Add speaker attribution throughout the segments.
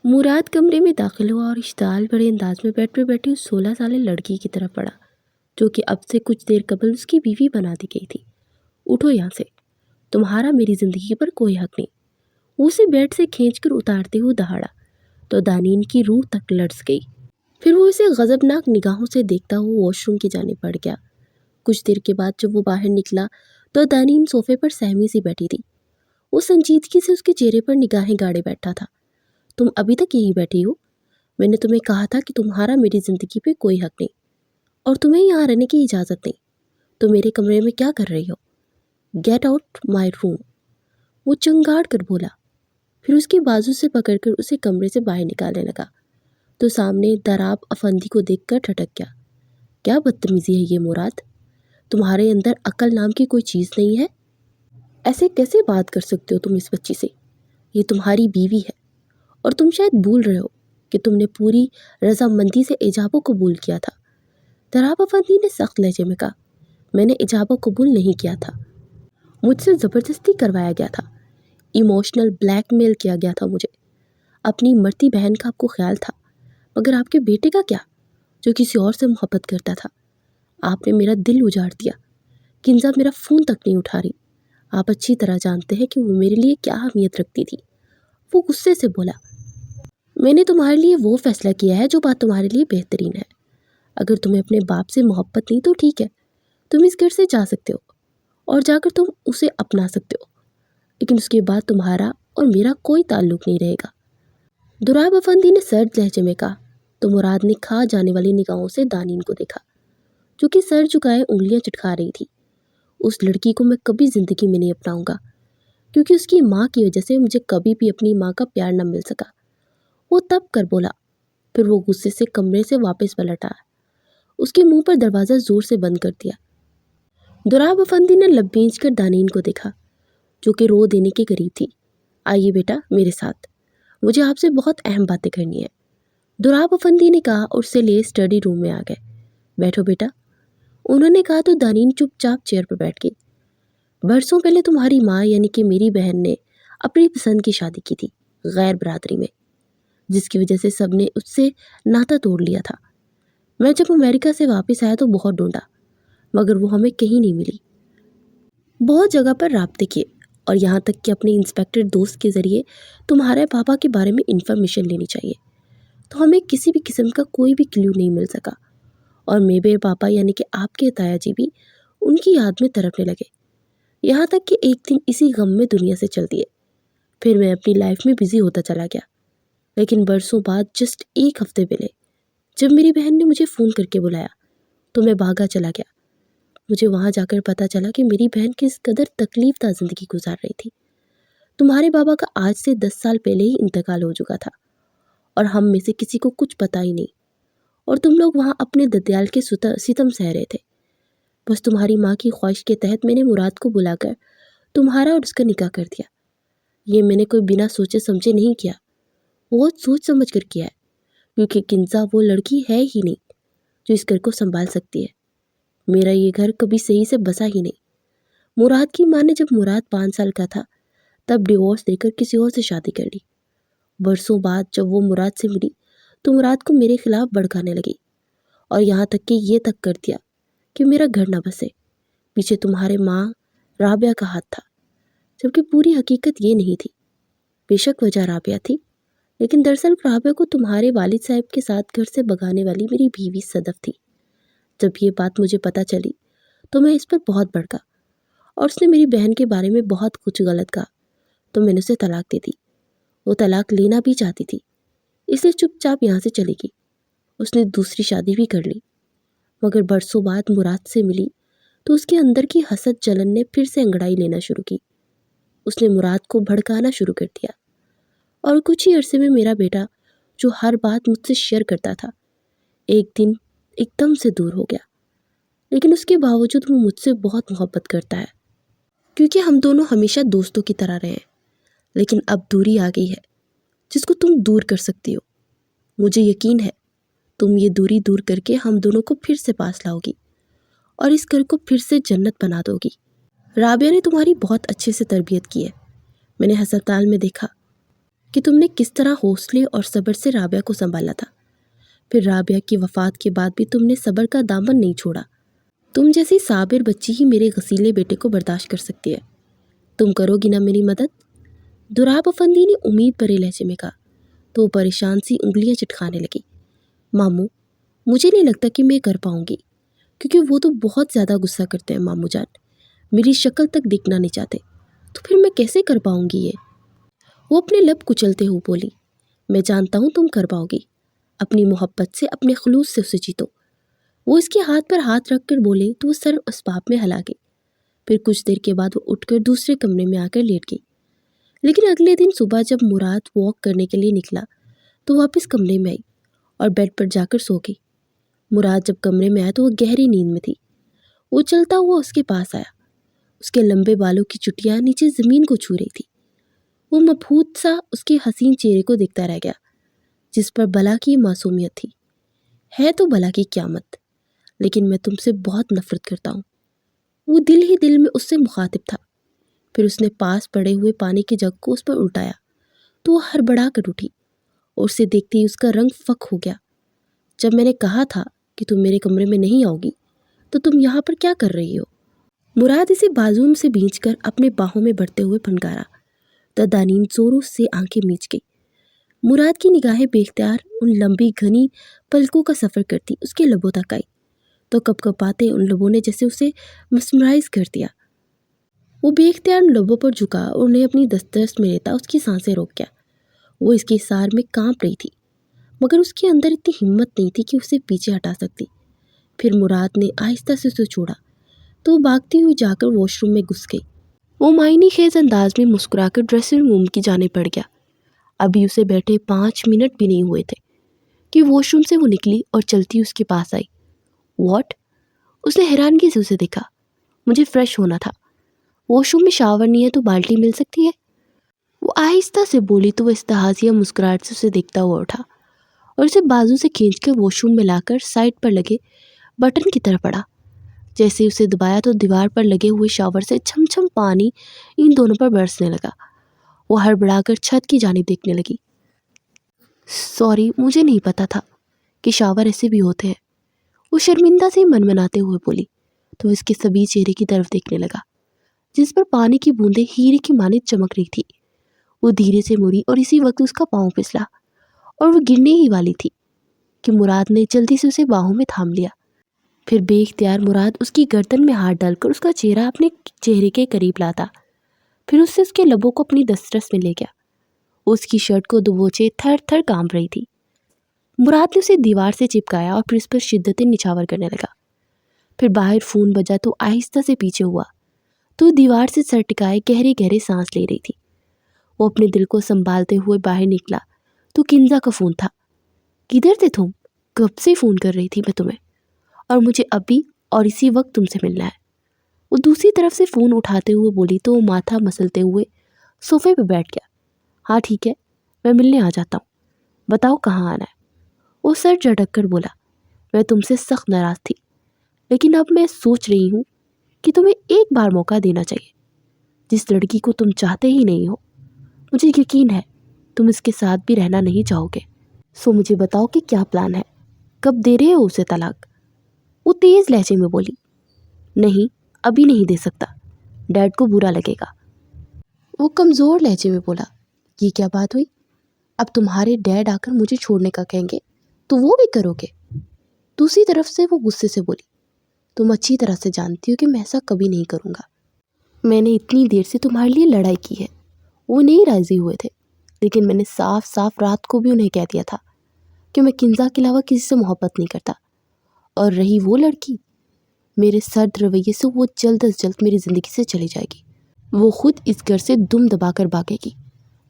Speaker 1: مراد کمرے میں داخل ہوا اور اشتعال بڑے انداز میں بیڈ پہ بیٹھی اس 16 سالہ لڑکی کی طرف پڑا جو کہ اب سے کچھ دیر قبل اس کی بیوی بنا دی گئی تھی۔ اٹھو یہاں سے، تمہارا میری زندگی پر کوئی حق نہیں۔ وہ اسے بیڈ سے کھینچ کر اتارتے ہوئے دہاڑا تو دانین کی روح تک لرز گئی۔ پھر وہ اسے غضبناک نگاہوں سے دیکھتا ہوا واش روم کی جانب بڑھ گیا۔ کچھ دیر کے بعد جب وہ باہر نکلا تو دانین صوفے پر سہمی سی بیٹھی تھی۔ وہ سنجیدگی سے اس کے چہرے پر نگاہیں گاڑے بیٹھا تھا۔ تم ابھی تک یہیں بیٹھی ہو؟ میں نے تمہیں کہا تھا کہ تمہارا میری زندگی پہ کوئی حق نہیں اور تمہیں یہاں رہنے کی اجازت نہیں۔ تو میرے کمرے میں کیا کر رہی ہو؟ گیٹ آؤٹ مائی روم، وہ چنگاڑ کر بولا۔ پھر اس کے بازو سے پکڑ کر اسے کمرے سے باہر نکالنے لگا تو سامنے دراب افندی کو دیکھ کر ٹھٹک گیا۔ کیا بدتمیزی ہے یہ مراد؟ تمہارے اندر عقل نام کی کوئی چیز نہیں ہے؟ ایسے کیسے بات کر سکتے ہو تم اس بچی سے؟ یہ تمہاری بیوی ہے اور تم شاید بھول رہے ہو کہ تم نے پوری رضامندی سے ایجابو قبول کیا تھا۔ دراب افندی نے سخت لہجے میں کہا، میں نے ایجابو قبول نہیں کیا تھا، مجھ سے زبردستی کروایا گیا تھا، ایموشنل بلیک میل کیا گیا تھا مجھے۔ اپنی مرتی بہن کا آپ کو خیال تھا، مگر آپ کے بیٹے کا کیا جو کسی اور سے محبت کرتا تھا؟ آپ نے میرا دل اجاڑ دیا، کنزا میرا فون تک نہیں اٹھا رہی۔ آپ اچھی طرح جانتے ہیں کہ وہ میرے لیے کیا اہمیت رکھتی تھی۔ وہ غصے سے بولا، میں نے تمہارے لیے وہ فیصلہ کیا ہے جو بات تمہارے لیے بہترین ہے۔ اگر تمہیں اپنے باپ سے محبت نہیں تو ٹھیک ہے، تم اس گھر سے جا سکتے ہو اور جا کر تم اسے اپنا سکتے ہو، لیکن اس کے بعد تمہارا اور میرا کوئی تعلق نہیں رہے گا۔ دراب افندی نے سرد لہجے میں کہا تو مراد نے کھا جانے والی نگاہوں سے دانین کو دیکھا جو کہ سر جھکائے انگلیاں چٹکا رہی تھی۔ اس لڑکی کو میں کبھی زندگی میں نہیں اپناؤں گا کیونکہ اس کی ماں کی وجہ سے مجھے کبھی بھی اپنی ماں کا پیار نہ مل سکا، وہ تب کر بولا۔ پھر وہ غصے سے کمرے سے واپس پلٹ آیا، اس کے منہ پر دروازہ زور سے بند کر دیا۔ دراب افندی نے لب بھینچ کر دانین کو دیکھا جو کہ رو دینے کے قریب تھی۔ آئیے بیٹا میرے ساتھ، مجھے آپ سے بہت اہم باتیں کرنی ہیں، دراب افندی نے کہا اور اسے لے اسٹڈی روم میں آ گئے۔ بیٹھو بیٹا، انہوں نے کہا تو دانین چپ چاپ چیئر پر بیٹھ گئی۔ برسوں پہلے تمہاری ماں یعنی کہ میری بہن نے اپنی پسند کی شادی کی تھی غیر برادری میں، جس کی وجہ سے سب نے اس سے ناتا توڑ لیا تھا۔ میں جب امریکہ سے واپس آیا تو بہت ڈھونڈا مگر وہ ہمیں کہیں نہیں ملی۔ بہت جگہ پر رابطے کیے اور یہاں تک کہ اپنے انسپیکٹر دوست کے ذریعے تمہارے پاپا کے بارے میں انفارمیشن لینی چاہیے تو ہمیں کسی بھی قسم کا کوئی بھی کلیو نہیں مل سکا، اور میرے پاپا یعنی کہ آپ کے تایا جی بھی ان کی یاد میں تڑپنے لگے، یہاں تک کہ ایک دن اسی غم میں دنیا سے چل دیے۔ پھر میں اپنی لائف میں بزی ہوتا چلا گیا، لیکن برسوں بعد جسٹ ایک ہفتے پہلے جب میری بہن نے مجھے فون کر کے بلایا تو میں بھاگا چلا گیا۔ مجھے وہاں جا کر پتا چلا کہ میری بہن کس قدر تکلیف دہ زندگی گزار رہی تھی۔ تمہارے بابا کا آج سے 10 سال پہلے ہی انتقال ہو چکا تھا اور ہم میں سے کسی کو کچھ پتا ہی نہیں، اور تم لوگ وہاں اپنے ددیال کے ستم سہ رہے تھے۔ بس تمہاری ماں کی خواہش کے تحت میں نے مراد کو بلا کر تمہارا اور اس کا نکاح کر دیا۔ یہ میں نے کوئی بنا سوچے سمجھے نہیں کیا، بہت سوچ سمجھ کر کیا ہے، کیونکہ کنزا وہ لڑکی ہے ہی نہیں جو اس گھر کو سنبھال سکتی ہے۔ میرا یہ گھر کبھی صحیح سے بسا ہی نہیں۔ مراد کی ماں نے جب مراد 5 سال کا تھا تب ڈیورس دے کر کسی اور سے شادی کر لی۔ برسوں بعد جب وہ مراد سے ملی تو مراد کو میرے خلاف بھڑکانے لگی اور یہاں تک کہ یہ تک کر دیا کہ میرا گھر نہ بسے۔ پیچھے تمہارے ماں رابعہ کا ہاتھ تھا، جبکہ پوری حقیقت یہ نہیں تھی۔ بے شک وجہ رابعہ تھی، لیکن دراصل رابعہ کو تمہارے والد صاحب کے ساتھ گھر سے بھگانے والی میری بیوی صدف تھی۔ جب یہ بات مجھے پتہ چلی تو میں اس پر بہت بھڑکا اور اس نے میری بہن کے بارے میں بہت کچھ غلط کہا تو میں نے اسے طلاق دے دی۔ وہ طلاق لینا بھی چاہتی تھی، اس لیے چپ چاپ یہاں سے چلی گئی۔ اس نے دوسری شادی بھی کر لی، مگر برسوں بعد مراد سے ملی تو اس کے اندر کی حسد جلن نے پھر سے انگڑائی لینا شروع کی۔ اس نے مراد کو بھڑکانا شروع کر دیا اور کچھ ہی عرصے میں میرا بیٹا جو ہر بات مجھ سے شیئر کرتا تھا ایک دن ایک دم سے دور ہو گیا۔ لیکن اس کے باوجود وہ مجھ سے بہت محبت کرتا ہے کیونکہ ہم دونوں ہمیشہ دوستوں کی طرح رہے ہیں۔ لیکن اب دوری آ گئی ہے جس کو تم دور کر سکتی ہو۔ مجھے یقین ہے تم یہ دوری دور کر کے ہم دونوں کو پھر سے پاس لاؤ گی اور اس گھر کو پھر سے جنت بنا دو گی۔ رابعہ نے تمہاری بہت اچھے سے تربیت کی ہے، میں نے ہسپتال میں دیکھا۔ کہ تم نے کس طرح حوصلے اور صبر سے رابعہ کو سنبھالا تھا۔ پھر رابعہ کی وفات کے بعد بھی تم نے صبر کا دامن نہیں چھوڑا۔ تم جیسی صابر بچی ہی میرے غسیلے بیٹے کو برداشت کر سکتی ہے۔ تم کرو گی نا میری مدد؟ دراب افندی نے امید بھرے لہجے میں کہا تو وہ پریشان سی انگلیاں چٹکانے لگی۔ ماموں، مجھے نہیں لگتا کہ میں کر پاؤں گی، کیونکہ وہ تو بہت زیادہ غصہ کرتے ہیں ماموں جان، میری شکل تک دیکھنا نہیں چاہتے، تو پھر میں کیسے کر پاؤں گی یہ؟ وہ اپنے لب کچلتے ہوئے بولی، میں جانتا ہوں تم کر پاؤ گی، اپنی محبت سے، اپنے خلوص سے اسے جیتو۔ وہ اس کے ہاتھ پر ہاتھ رکھ کر بولے تو وہ سر اسباب میں ہلا گئی۔ پھر کچھ دیر کے بعد وہ اٹھ کر دوسرے کمرے میں آ کر لیٹ گئی۔ لیکن اگلے دن صبح جب مراد واک کرنے کے لیے نکلا تو واپس کمرے میں آئی اور بیڈ پر جا کر سو گئی۔ مراد جب کمرے میں آیا تو وہ گہری نیند میں تھی۔ وہ چلتا ہوا اس کے پاس آیا۔ اس کے لمبے بالوں کی چٹیاں نیچے زمین کو چھو رہی تھی۔ وہ مبہوت سا اس کے حسین چہرے کو دیکھتا رہ گیا جس پر بلا کی معصومیت تھی۔ ہے تو بلا کی قیامت، لیکن میں تم سے بہت نفرت کرتا ہوں۔ وہ دل ہی دل میں اس سے مخاطب تھا۔ پھر اس نے پاس پڑے ہوئے پانی کے جگ کو اس پر الٹایا تو وہ ہڑبڑا کر اٹھی اور اسے دیکھتے ہی اس کا رنگ فک ہو گیا۔ جب میں نے کہا تھا کہ تم میرے کمرے میں نہیں آؤ گی تو تم یہاں پر کیا کر رہی ہو؟ مراد اسے بازو سے بھینچ کر اپنے باہوں میں بڑھتے ہوئے پھنکارا تو دانین زوروں سے آنکھیں میچ گئی۔ مراد کی نگاہیں بے اختیار ان لمبی گھنی پلکوں کا سفر کرتی اس کے لبوں تک آئی تو کپ کپاتے ان لبوں نے جیسے اسے مسمرائز کر دیا۔ وہ بے اختیار ان لبوں پر جھکا اور انہیں اپنی دسترس میں لیتا اس کی سانسیں روک گیا۔ وہ اس کے اصرار میں کانپ رہی تھی مگر اس کے اندر اتنی ہمت نہیں تھی کہ اسے پیچھے ہٹا سکتی۔ پھر مراد نے آہستہ سے اسے چھوڑا تو وہ بھاگتی ہوئی جا کر واش روم میں گھس گئی۔ وہ معنی خیز انداز میں مسکرا کر ڈریسنگ روم کی جانب بڑھ گیا۔ ابھی اسے بیٹھے 5 منٹ بھی نہیں ہوئے تھے کہ واش روم سے وہ نکلی اور چلتی اس کے پاس آئی۔ واٹ؟ اس نے حیرانگی سے اسے دیکھا۔ مجھے فریش ہونا تھا، واش روم میں شاور نہیں ہے تو بالٹی مل سکتی ہے؟ وہ آہستہ سے بولی تو وہ استحاضیہ مسکراہٹ سے اسے دیکھتا ہوا اٹھا اور اسے بازو سے کھینچ کر واش روم میں لا کر سائڈ پر لگے بٹن کی طرف پڑا۔ جیسے اسے دبایا تو دیوار پر لگے ہوئے شاور سے چھم چھم پانی ان دونوں پر برسنے لگا۔ وہ ہڑبڑا کر چھت کی جانب دیکھنے لگی۔ سوری، مجھے نہیں پتا تھا کہ شاور ایسے بھی ہوتے ہیں، وہ شرمندہ سے منمناتے ہوئے بولی تو اس کے سبھی چہرے کی طرف دیکھنے لگا جس پر پانی کی بوندیں ہیرے کی مانند چمک رہی تھی۔ وہ دھیرے سے مڑی اور اسی وقت اس کا پاؤں پھسلا اور وہ گرنے ہی والی تھی کہ مراد نے جلدی سے اسے باہوں میں تھام لیا۔ پھر بے اختیار مراد اس کی گردن میں ہاتھ ڈال کر اس کا چہرہ اپنے چہرے کے قریب لاتا، پھر اس سے اس کے لبوں کو اپنی دسترس میں لے گیا۔ اس کی شرٹ کو دبوچے تھر تھر کانپ رہی تھی۔ مراد نے اسے دیوار سے چپکایا اور پھر اس پر شدتیں نچھاور کرنے لگا۔ پھر باہر فون بجا تو آہستہ سے پیچھے ہوا تو دیوار سے سر ٹکائے گہرے گہرے سانس لے رہی تھی۔ وہ اپنے دل کو سنبھالتے ہوئے باہر نکلا تو کنزا کا فون تھا۔ کدھر تھے تم؟ کب سے فون کر رہی تھی میں تمہیں، اور مجھے ابھی اور اسی وقت تم سے ملنا ہے۔ وہ دوسری طرف سے فون اٹھاتے ہوئے بولی تو وہ ماتھا مسلتے ہوئے صوفے پہ بیٹھ گیا۔ ہاں ٹھیک ہے، میں ملنے آ جاتا ہوں، بتاؤ کہاں آنا ہے؟ وہ سر جھٹک کر بولا، میں تم سے سخت ناراض تھی لیکن اب میں سوچ رہی ہوں کہ تمہیں ایک بار موقع دینا چاہیے۔ جس لڑکی کو تم چاہتے ہی نہیں ہو، مجھے یقین ہے تم اس کے ساتھ بھی رہنا نہیں چاہو گے، سو مجھے بتاؤ کہ کیا پلان ہے، کب دے رہے ہو اسے طلاق؟ وہ تیز لہجے میں بولی، نہیں ابھی نہیں دے سکتا، ڈیڈ کو برا لگے گا۔ وہ کمزور لہجے میں بولا، یہ کیا بات ہوئی؟ اب تمہارے ڈیڈ آ کر مجھے چھوڑنے کا کہیں گے تو وہ بھی کرو گے؟ دوسری طرف سے وہ غصے سے بولی، تم اچھی طرح سے جانتی ہو کہ میں ایسا کبھی نہیں کروں گا۔ میں نے اتنی دیر سے تمہارے لیے لڑائی کی ہے، وہ نہیں راضی ہوئے تھے، لیکن میں نے صاف صاف رات کو بھی انہیں کہہ دیا تھا کہ میں کنزا کے علاوہ کسی سے محبت نہیں کرتا۔ اور رہی وہ لڑکی، میرے سرد رویے سے وہ جلد از جلد میری زندگی سے چلی جائے گی، وہ خود اس گھر سے دم دبا کر بھاگے گی،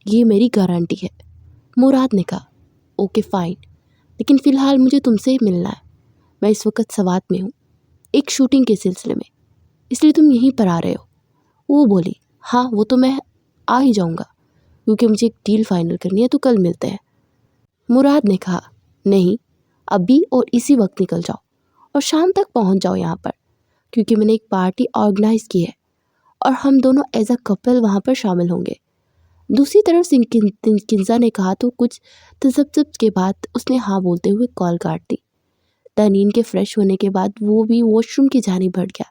Speaker 1: یہ میری گارنٹی ہے۔ مراد نے کہا، اوکے فائن، لیکن فی الحال مجھے تم سے ملنا ہے، میں اس وقت سوات میں ہوں ایک شوٹنگ کے سلسلے میں، اس لیے تم یہیں پر آ رہے ہو؟ وہ بولی، ہاں وہ تو میں آ ہی جاؤں گا کیونکہ مجھے ایک ڈیل فائنل کرنی ہے، تو کل ملتے ہیں۔ مراد نے کہا، نہیں ابھی اور اسی وقت نکل جاؤ اور شام تک پہنچ جاؤ یہاں پر، کیونکہ میں نے ایک پارٹی آرگنائز کی ہے اور ہم دونوں ایز اے کپل وہاں پر شامل ہوں گے۔ دوسری طرف سے کنزا نے کہا تو کچھ تذبذب کے بعد اس نے ہاں بولتے ہوئے کال کاٹ دی۔ دانین کے فریش ہونے کے بعد وہ بھی واش روم کی جانب بڑھ گیا۔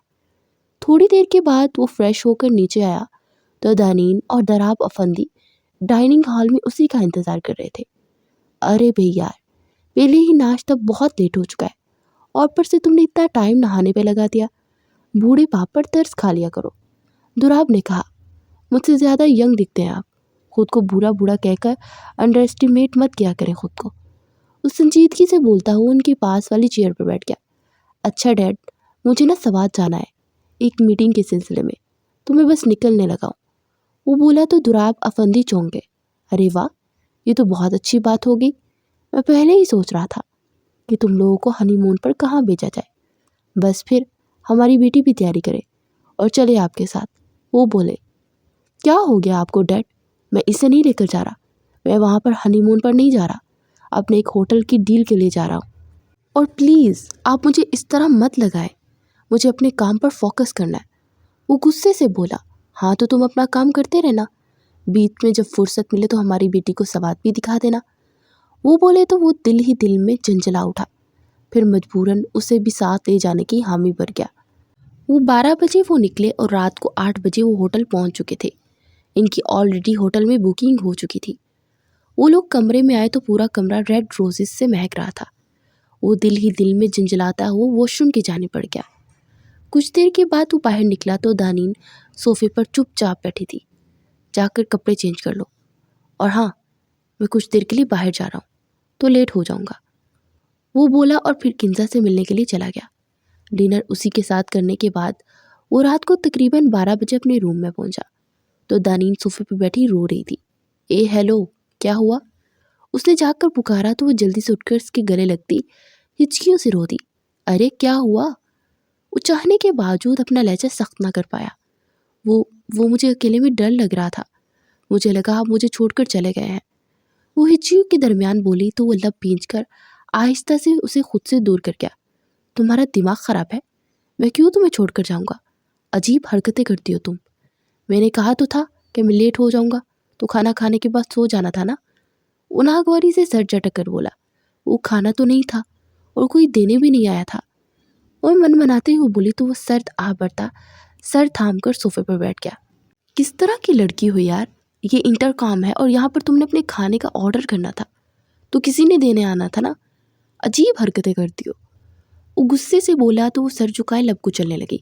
Speaker 1: تھوڑی دیر کے بعد وہ فریش ہو کر نیچے آیا تو دانین اور دراب افندی ڈائننگ ہال میں اسی کا انتظار کر رہے تھے۔ ارے بھئی یار، پہلے ہی ناشتہ بہت لیٹ ہو چکا ہے اور پر سے تم نے اتنا ٹائم نہانے پہ لگا دیا، بوڑھے باپ پر ترس کھا لیا کرو۔ دراب نے کہا، مجھ سے زیادہ ینگ دکھتے ہیں آپ، خود کو بوڑھا بوڑھا کہہ کر انڈر اسٹیمیٹ مت کیا کریں خود کو۔ اس سنجیدگی سے بولتا ہوا ان کے پاس والی چیئر پر بیٹھ گیا۔ اچھا ڈیڈ، مجھے نا سوات جانا ہے ایک میٹنگ کے سلسلے میں، تو میں بس نکلنے لگا ہوں۔ وہ بولا تو دراب افندی چونک گئے۔ ارے واہ، یہ تو بہت اچھی بات ہوگی، میں پہلے ہی سوچ رہا تھا کہ تم لوگوں کو ہنی مون پر کہاں بھیجا جائے، بس پھر ہماری بیٹی بھی تیاری کرے اور چلے آپ کے ساتھ۔ وہ بولے، کیا ہو گیا آپ کو ڈیڈ؟ میں اسے نہیں لے کر جا رہا، میں وہاں پر ہنی مون پر نہیں جا رہا، اپنے ایک ہوٹل کی ڈیل کے لیے جا رہا ہوں، اور پلیز آپ مجھے اس طرح مت لگائیں، مجھے اپنے کام پر فوکس کرنا ہے۔ وہ غصے سے بولا، ہاں تو تم اپنا کام کرتے رہنا، بیچ میں جب فرصت ملے تو ہماری بیٹی کو سوات بھی دکھا دینا۔ وہ بولے تو وہ دل ہی دل میں جنجلا اٹھا، پھر مجبوراً اسے بھی ساتھ لے جانے کی حامی بھر گیا۔ وہ 12 بجے وہ نکلے اور رات کو 8 بجے وہ ہوٹل پہنچ چکے تھے۔ ان کی آلریڈی ہوٹل میں بکنگ ہو چکی تھی۔ وہ لوگ کمرے میں آئے تو پورا کمرہ ریڈ روزز سے مہک رہا تھا۔ وہ دل ہی دل میں جنجلاتا ہوا واش روم کی جانب بڑھ گیا۔ کچھ دیر کے بعد وہ باہر نکلا تو دانین صوفے پر چپ چاپ بیٹھی تھی۔ جا کر کپڑے چینج کر لو، اور ہاں، میں کچھ دیر کے لیے باہر جا رہا ہوں تو لیٹ ہو جاؤں گا، وہ بولا اور پھر کنزا سے ملنے کے لیے چلا گیا۔ ڈنر اسی کے ساتھ کرنے کے بعد وہ رات کو تقریباً 12 بجے اپنے روم میں پہنچا تو دانین صوفے پہ بیٹھی رو رہی تھی۔ اے ہیلو، کیا ہوا؟ اس نے جا کر پکارا تو وہ جلدی سے اٹھ کر اس کے گلے لگتی ہچکیوں سے رو دی۔ ارے کیا ہوا؟ وہ چاہنے کے باوجود اپنا لہجہ سخت نہ کر پایا۔ وہ مجھے اکیلے میں ڈر لگ رہا تھا، مجھے لگا آپ مجھے چھوڑ کر چلے گئے ہیں، وہ ہچکیوں کے درمیان بولی تو وہ لب بھینچ کر آہستہ سے اسے خود سے دور کر گیا۔ تمہارا دماغ خراب ہے، میں کیوں تمہیں چھوڑ کر جاؤں گا؟ عجیب حرکتیں کرتی ہو تم، میں نے کہا تو تھا کہ میں لیٹ ہو جاؤں گا تو کھانا کھانے کے بعد سو جانا تھا نا، وہ ناگواری سے سر جھٹک کر بولا۔ وہ کھانا تو نہیں تھا اور کوئی دینے بھی نہیں آیا تھا، وہ من مناتے ہوئے بولی تو وہ سرد آہ بڑھتا سر تھام کر صوفے پر بیٹھ گیا۔ کس طرح کی لڑکی ہو یار، یہ انٹر کام ہے اور یہاں پر تم نے اپنے کھانے کا آرڈر کرنا تھا تو کسی نے دینے آنا تھا نا، عجیب حرکتیں کرتی ہو، وہ غصے سے بولا تو وہ سر جھکائے لب کچلنے لگی۔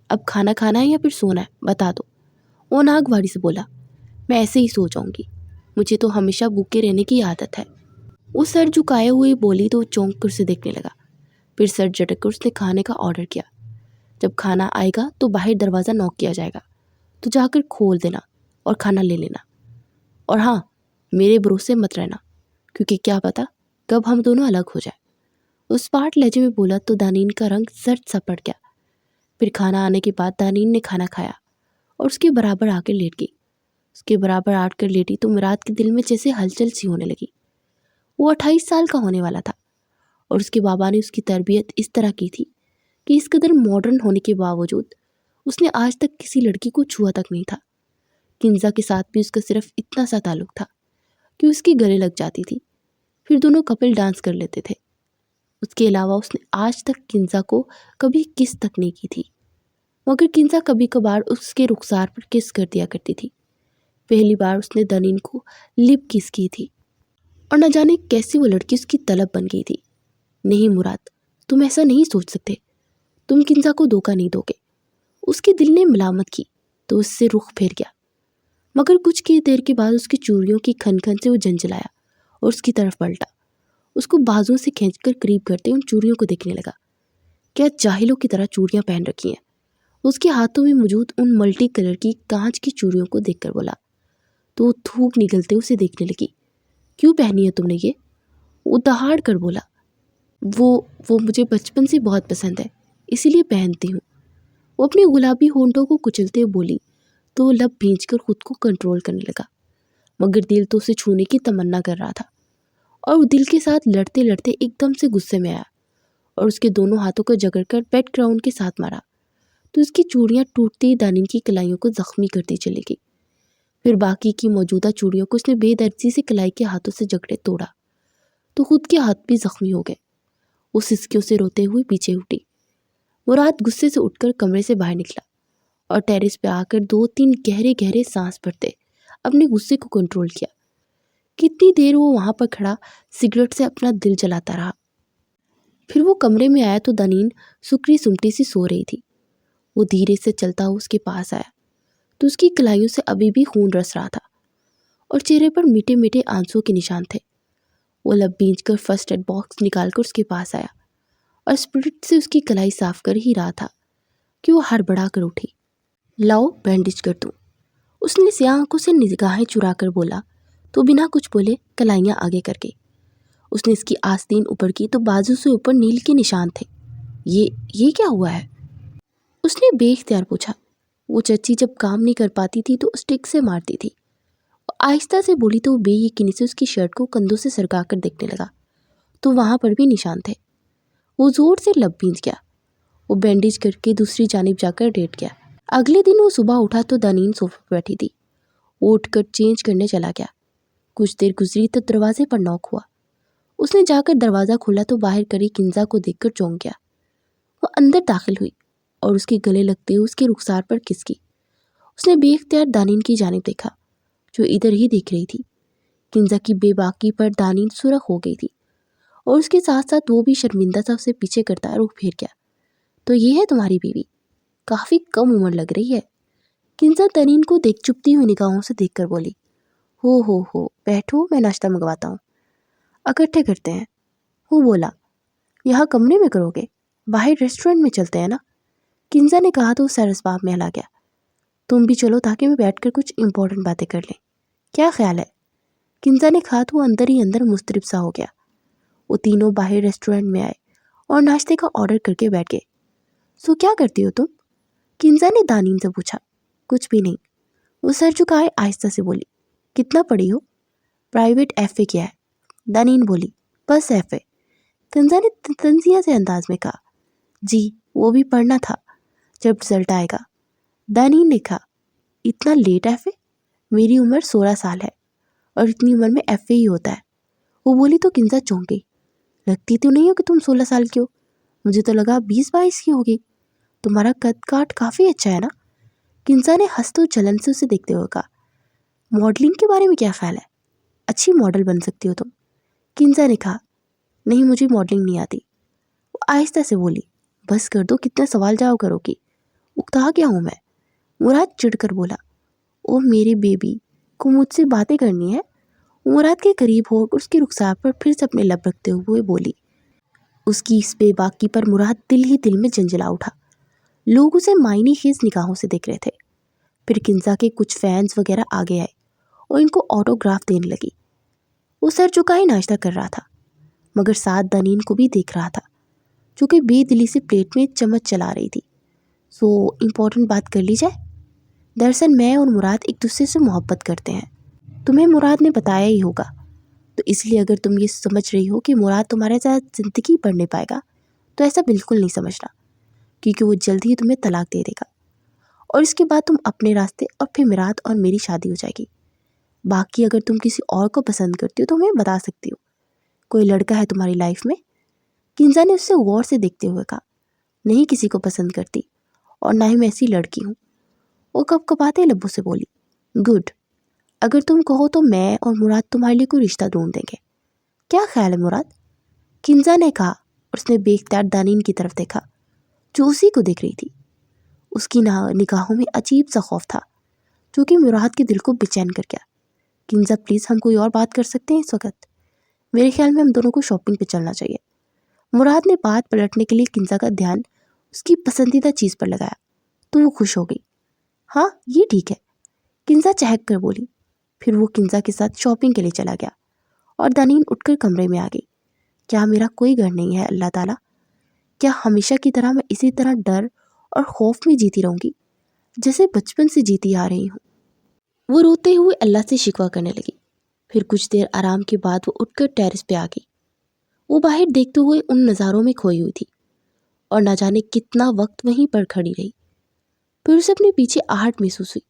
Speaker 1: اب کھانا کھانا ہے یا پھر سونا ہے بتا دو، وہ ناگواری سے بولا۔ میں ایسے ہی سو جاؤں گی، مجھے تو ہمیشہ بھوکے رہنے کی عادت ہے، وہ سر جھکائے ہوئے بولی تو وہ چونک کر اسے دیکھنے لگا، پھر سر جھٹک کر اس نے کھانے کا آرڈر کیا۔ جب کھانا آئے گا تو باہر دروازہ نوک کیا جائے گا، تو جا کر کھول دینا اور کھانا لے لینا، اور ہاں، میرے بھروسے مت رہنا کیونکہ کیا پتا کب ہم دونوں الگ ہو جائیں، اس پاٹ لہجے میں بولا تو دانین کا رنگ زرد سا پڑ گیا۔ پھر کھانا آنے کے بعد دانین نے کھانا کھایا اور اس کے برابر آ کر لیٹ گئی۔ اس کے برابر آ کر لیٹی تو مراد کے دل میں جیسے ہلچل سی ہونے لگی۔ وہ 28 سال کا ہونے والا تھا اور اس کے بابا نے اس کی تربیت اس طرح کی تھی کہ اس قدر ماڈرن ہونے کے باوجود اس نے آج تک کسی لڑکی کو چھوا تک نہیں تھا۔ کنزا کے ساتھ بھی اس کا صرف اتنا سا تعلق تھا کہ اس کی گلے لگ جاتی تھی، پھر دونوں کپل ڈانس کر لیتے تھے۔ اس کے علاوہ اس نے آج تک کنزا کو کبھی کس تک نہیں کی تھی، مگر کنزا کبھی کبھار اس کے رخسار پر کس کر دیا کرتی تھی۔ پہلی بار اس نے دانین کو لپ کس کی تھی اور نہ جانے کیسی وہ لڑکی اس کی طلب بن گئی تھی۔ نہیں مراد، تم ایسا نہیں سوچ سکتے، تم کنزا کو دھوکہ نہیں دو گے، اس کے دل نے ملامت کی تو اس سے رخ پھیر گیا، مگر کچھ کی دیر کے بعد اس کی چوڑیوں کی کھن کھن سے وہ جنجلایا اور اس کی طرف پلٹا، اس کو بازوں سے کھینچ کر قریب کرتے ان چوڑیوں کو دیکھنے لگا۔ کیا جاہلوں کی طرح چوڑیاں پہن رکھی ہیں؟ اس کے ہاتھوں میں موجود ان ملٹی کلر کی کانچ کی چوڑیوں کو دیکھ کر بولا تو وہ تھوک نگلتے اسے دیکھنے لگی۔ کیوں پہنی ہے تم نے یہ؟ وہ دہاڑ کر بولا۔ وہ مجھے بچپن سے بہت پسند ہے، اسی لیے پہنتی ہوں، وہ اپنے گلابی ہونٹوں کو کچلتے ہوئے بولی تو وہ لب بھینچ کر خود کو کنٹرول کرنے لگا، مگر دل تو اسے چھونے کی تمنا کر رہا تھا، اور وہ دل کے ساتھ لڑتے لڑتے ایک دم سے غصے میں آیا اور اس کے دونوں ہاتھوں کو جگڑ کر بیک گراؤنڈ کے ساتھ مارا تو اس کی چوڑیاں ٹوٹتی دانین کی کلائیوں کو زخمی کرتی چلی گئی۔ پھر باقی کی موجودہ چوڑیوں کو اس نے بے دردی سے کلائی کے ہاتھوں سے جکڑے توڑا تو خود کے ہاتھ بھی زخمی ہو گئے۔ وہ سسکیوں سے روتے ہوئے پیچھے اٹھی۔ مراد غصے سے اٹھ کر کمرے سے باہر نکلا اور ٹیرس پہ آ کر 2-3 گہرے گہرے سانس بھرتے اپنے غصے کو کنٹرول کیا۔ کتنی دیر وہ وہاں پر کھڑا سگریٹ سے اپنا دل جلاتا رہا۔ پھر وہ کمرے میں آیا تو دنین سکری سمٹی سی سو رہی تھی۔ وہ دھیرے سے چلتا ہوا اس کے پاس آیا تو اس کی کلائیوں سے ابھی بھی خون رس رہا تھا اور چہرے پر میٹھے میٹھے آنسوں کے نشان تھے۔ وہ لب بھینچ کر فرسٹ ایڈ باکس نکال کر اس کے پاس آیا اور اسپرٹ سے اس کی کلائی صاف کر ہی رہا تھا کہ وہ ہڑبڑا کر اٹھی۔ لاؤ بینڈیج کر دوں، اس نے سیاہ آنکھوں سے نگاہیں چرا کر بولا تو بنا کچھ بولے کلائیاں آگے کر گئی۔ اس نے اس کی آستین اوپر کی تو بازو سے اوپر نیل کے نشان تھے۔ یہ کیا ہوا ہے؟ اس نے بے اختیار پوچھا۔ وہ چچی جب کام نہیں کر پاتی تھی تو اسٹک سے مارتی تھی۔ آہستہ سے بولی تو وہ بے یقینی سے اس کی شرٹ کو کندھوں سے سرکا کر دیکھنے لگا تو وہاں پر بھی نشان تھے۔ وہ زور سے لب بھینچ گیا۔ وہ بینڈیج کر کے دوسری جانب جا کر لیٹ گیا۔ اگلے دن وہ صبح اٹھا تو دنین صوفے پہ بیٹھی تھی۔ وہ اٹھ کر چینج کرنے چلا گیا۔ کچھ دیر گزری تو دروازے پر نوک ہوا۔ اس نے جا کر دروازہ کھولا تو باہر کھڑی کنزا کو دیکھ کر چونک گیا۔ وہ اندر داخل ہوئی اور اس کے گلے لگتے ہوئے اس کے رخسار پر کس کی۔ اس نے بے اختیار دانین کی جانب دیکھا جو ادھر ہی دیکھ رہی تھی۔ کنزا کی بے باکی پر دانین سرخ ہو گئی تھی اور اس کے ساتھ ساتھ وہ بھی شرمندہ سا اسے پیچھے کرتا رخ پھیر گیا۔ تو یہ ہے تمہاری بیوی؟ کافی کم عمر لگ رہی ہے۔ کنزا دانین کو دیکھ چپتی ہوئی نگاہوں سے دیکھ کر بولی۔ ہو بیٹھو، میں ناشتہ منگواتا ہوں، اکٹھے کرتے ہیں۔ وہ بولا، یہاں کمرے میں کرو گے؟ باہر ریسٹورنٹ میں چلتے ہیں نا؟ کنزا نے کہا تو وہ سر اسباب میں ہلا گیا۔ تم بھی چلو تاکہ میں بیٹھ کر کچھ امپورٹنٹ باتیں کر لیں۔ کیا خیال ہے؟ کنزا نے کہا تو وہ اندر ہی اندر مضطرب سا ہو گیا۔ وہ تینوں باہر ریسٹورنٹ میں آئے اور ناشتے کا آرڈر کر کے بیٹھ گئے۔ سو کیا کرتی ہو تم؟ کنزا نے دانین سے پوچھا۔ کچھ بھی نہیں، وہ سر جھکائے آہستہ سے بولی۔ کتنا پڑھی ہو؟ پرائیویٹ ایف اے کیا ہے؟ دانین بولی، بس ایف اے۔ کنزا نے تنزیہ سے انداز میں کہا۔ جی وہ بھی پڑھنا تھا جب رزلٹ آئے گا۔ دانین نے کہا، اتنا لیٹ ایف اے؟ میری عمر 16 سال ہے اور اتنی عمر میں ایف اے ہی ہوتا ہے۔ وہ بولی تو کنزا چونک گئی۔ لگتی تو نہیں ہو کہ تم 16 سال کی ہو، مجھے تو لگا 20-22 کی ہوگی۔ تمہارا قد کاٹ کافی اچھا ہے نا؟ کنزا نے ہنس تو جلن سے اسے دیکھتے ہوئے کہا۔ ماڈلنگ کے بارے میں کیا خیال ہے؟ اچھی ماڈل بن سکتی ہو تم۔ کنزا نے کہا، نہیں مجھے ماڈلنگ نہیں آتی۔ وہ آہستہ سے بولی، بس کر دو، کتنے سوال جواب کرو گی، اکتا کیا ہوں میں؟ مراد چڑھ کر بولا، او میری بیبی کو مجھ سے باتیں کرنی ہے۔ مراد کے قریب ہو کر اس کے رخسار پر پھر سے اپنے لب رکھتے ہوئے بولی۔ اس کی اس بے باکی پر مراد دل ہی دل میں جنجلا اٹھا۔ لوگ اسے معنی خیز نگاہوں سے دیکھ رہے تھے۔ پھر کنزا کے کچھ فینس وغیرہ آگے آئے اور ان کو آٹوگراف دینے لگی۔ وہ سر جھکائے ناشتہ کر رہا تھا مگر ساتھ دانین کو بھی دیکھ رہا تھا جو کہ بے دلی سے پلیٹ میں چمچ چلا رہی تھی۔ سو امپورٹنٹ بات کر لی جائے؟ دراصل میں اور مراد ایک دوسرے سے محبت کرتے ہیں۔ تمہیں مراد نے بتایا ہی ہوگا، تو اس لیے اگر تم یہ سمجھ رہی ہو کہ مراد تمہارے ساتھ زندگی بڑھ نہیں پائے گا تو ایسا بالکل نہیں سمجھنا، کیونکہ وہ جلد ہی تمہیں طلاق دے دے گا اور اس کے بعد تم اپنے راستے اور پھر مراد اور میری شادی ہو جائے گی۔ باقی اگر تم کسی اور کو پسند کرتی ہو تو میں بتا سکتی ہوں، کوئی لڑکا ہے تمہاری لائف میں؟ کنزا نے اس سے غور سے دیکھتے ہوئے کہا، نہیں کسی کو پسند کرتی اور نہ ہی میں ایسی لڑکی ہوں۔ وہ کپ کپاتے لبوں سے بولی، گڈ، اگر تم کہو تو میں اور مراد تمہارے لیے کوئی رشتہ ڈھونڈ دیں گے۔ کیا خیال ہے مراد؟ کنزا نے کہا اور اس نے بے اختیار دانین کی طرف دیکھا جو اسی کو دیکھ رہی تھی۔ اس کی نگاہوں میں عجیب سا خوف تھا جو کہ مراد کے دل کو بے چین کر گیا۔ کنزا پلیز ہم کوئی اور بات کر سکتے ہیں اس وقت؟ میرے خیال میں ہم دونوں کو شاپنگ پہ چلنا چاہیے۔ مراد نے بات پلٹنے کے لیے کنزا کا دھیان اس کی پسندیدہ چیز پر لگایا تو وہ خوش ہو گئی۔ ہاں یہ ٹھیک ہے، کنزا چہک کر بولی۔ پھر وہ کنزا کے ساتھ شاپنگ کے لیے چلا گیا اور دانین اٹھ کر کمرے میں آ گئی۔ کیا میرا کوئی گھر نہیں ہے اللہ تعالیٰ؟ کیا ہمیشہ کی طرح میں اسی طرح ڈر اور خوف میں جیتی رہوں گی جیسے بچپن سے جیتی آ رہی ہوں؟ وہ روتے ہوئے اللہ سے شکوہ کرنے لگی۔ پھر کچھ دیر آرام کے بعد وہ اٹھ کر ٹیرس پہ آ گئی۔ وہ باہر دیکھتے ہوئے ان نظاروں میں کھوئی ہوئی تھی اور نہ جانے کتنا وقت وہیں پر کھڑی رہی۔ پھر اسے اپنے پیچھے آہٹ محسوس ہوئی۔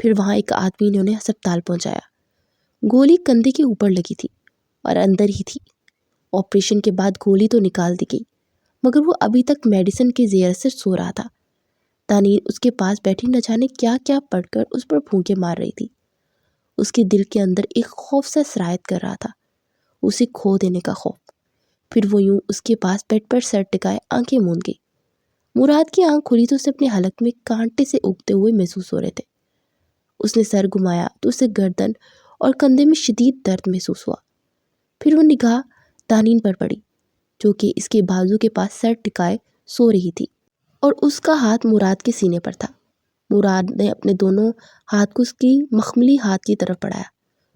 Speaker 1: پھر وہاں ایک آدمی نے انہیں ہسپتال پہنچایا۔ گولی کندھے کے اوپر لگی تھی اور اندر ہی تھی۔ آپریشن کے بعد گولی تو نکال دی گئی، مگر وہ ابھی تک میڈیسن کے زیر اثر سو رہا تھا۔ تانین اس کے پاس بیٹھی نہ جانے کیا کیا پڑھ کر اس پر پھونکے مار رہی تھی۔ اس کے دل کے اندر ایک خوف سا سرایت کر رہا تھا، اسے کھو دینے کا خوف۔ پھر وہ یوں اس کے پاس بیڈ پر سر ٹکائے آنکھیں موند گئی۔ مراد کی آنکھ کھلی تو اسے اپنے حلق میں کانٹے سے اگتے ہوئے محسوس ہو رہے تھے۔ اس نے سر گھمایا تو اسے گردن اور کندھے میں شدید درد محسوس ہوا۔ پھر وہ نگاہ تانین پر پڑی، جو کہ اس کے بازو کے پاس سر ٹکائے سو رہی تھی، اور اس کا ہاتھ مراد کے سینے پر تھا۔ مراد نے اپنے دونوں ہاتھ کو اس کی مخملی ہاتھ کی طرف بڑھایا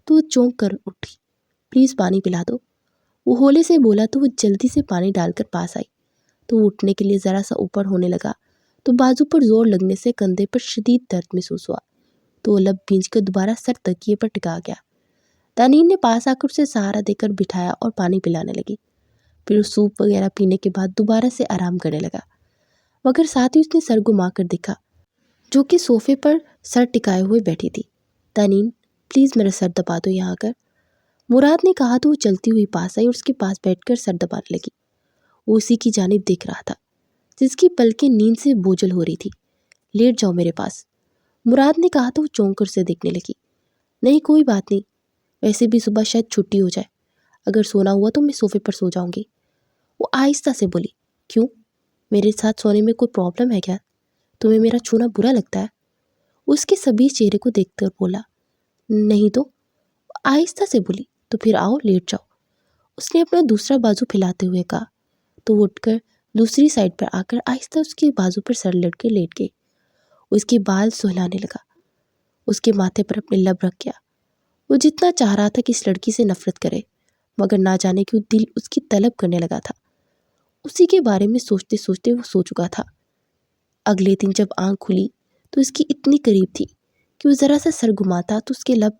Speaker 1: تو وہ چونک کر اٹھی۔ پلیز پانی پلا دو، وہ ہولے سے بولا تو وہ جلدی سے پانی ڈال کر پاس آئی۔ تو وہ اٹھنے کے لیے ذرا سا اوپر ہونے لگا تو بازو پر زور لگنے سے کندھے پر شدید درد محسوس ہوا، تو وہ لب بھینچ کر دوبارہ سر تکیے پر ٹکا گیا۔ تانین نے پاس آ کر اسے سہارا دے کر بٹھایا اور پانی پلانے لگی۔ پھر اس سوپ وغیرہ پینے کے بعد دوبارہ سے آرام کرنے لگا، مگر ساتھ ہی اس نے سر گھما کر دیکھا، جو کہ صوفے پر سر ٹکائے ہوئے بیٹھی تھی۔ تانین پلیز میرا سر دبا دو یہاں کر، مراد نے کہا تو وہ چلتی ہوئی پاس آئی اور اس کے پاس بیٹھ کر سر دبانے لگی۔ وہ اسی کی جانب دیکھ رہا تھا جس کی پلکیں نیند سے بوجھل ہو رہی تھی۔ لیٹ جاؤ میرے پاس، مراد نے کہا تو وہ چونک کر اسے دیکھنے لگی۔ نہیں کوئی بات نہیں، ویسے بھی صبح شاید چھٹی ہو جائے، اگر سونا ہوا تو میں صوفے پر سو جاؤں گی، وہ آہستہ سے بولی۔ کیوں، میرے ساتھ سونے میں کوئی پرابلم ہے کیا؟ تمہیں میرا چھونا برا لگتا ہے؟ اس کے سبھی چہرے کو دیکھ کر بولا۔ نہیں تو، آہستہ سے بولی۔ تو پھر آؤ لیٹ جاؤ، اس نے اپنا دوسرا بازو پھیلاتے ہوئے کہا۔ تو وہ اٹھ کر دوسری سائڈ پر آ کر آہستہ اس کے بازو پر سر لٹ کے لیٹ گئی۔ اس کے بال سہلانے لگا، اس کے ماتھے پر اپنے لب رکھ گیا۔ وہ جتنا چاہ رہا تھا کہ اس لڑکی سے نفرت کرے، مگر نہ جانے کیوں دل اس کی طلب کرنے لگا تھا۔ اسی کے بارے میں سوچتے سوچتے وہ سو چکا تھا۔ اگلے دن جب آنکھ کھلی تو اس کی اتنی قریب تھی کہ وہ ذرا سا سر گھماتا تو اس کے لب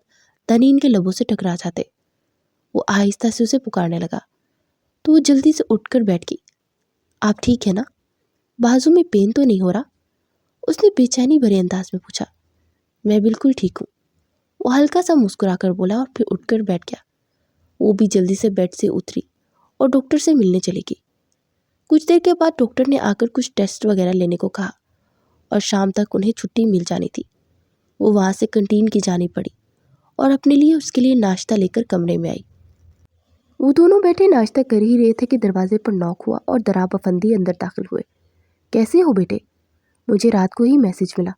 Speaker 1: تنین کے لبوں سے ٹکرا جاتے۔ وہ آہستہ سے اسے پکارنے لگا تو وہ جلدی سے اٹھ کر بیٹھ گئی۔ آپ ٹھیک ہے نا؟ بازو میں پین تو نہیں ہو رہا؟ اس نے بے چینی بھرے انداز میں پوچھا۔ میں بالکل ٹھیک ہوں، وہ ہلکا سا مسکرا کر بولا اور پھر اٹھ کر بیٹھ گیا۔ وہ بھی جلدی سے بیڈ سے اتری اور ڈاکٹر سے ملنے چلی گئی۔ کچھ دیر کے بعد ڈاکٹر نے آ کر کچھ ٹیسٹ وغیرہ لینے کو کہا اور شام تک انہیں چھٹی مل جانی تھی۔ وہ وہاں سے کنٹین کی جانب بڑھی اور اپنے لیے اس کے لیے ناشتہ لے کر کمرے میں آئی۔ وہ دونوں بیٹھے ناشتہ کر ہی رہے تھے کہ دروازے پر نوک ہوا اور دراب افندی اندر داخل ہوئے۔ کیسے ہو بیٹے؟ مجھے رات کو ہی میسج ملا،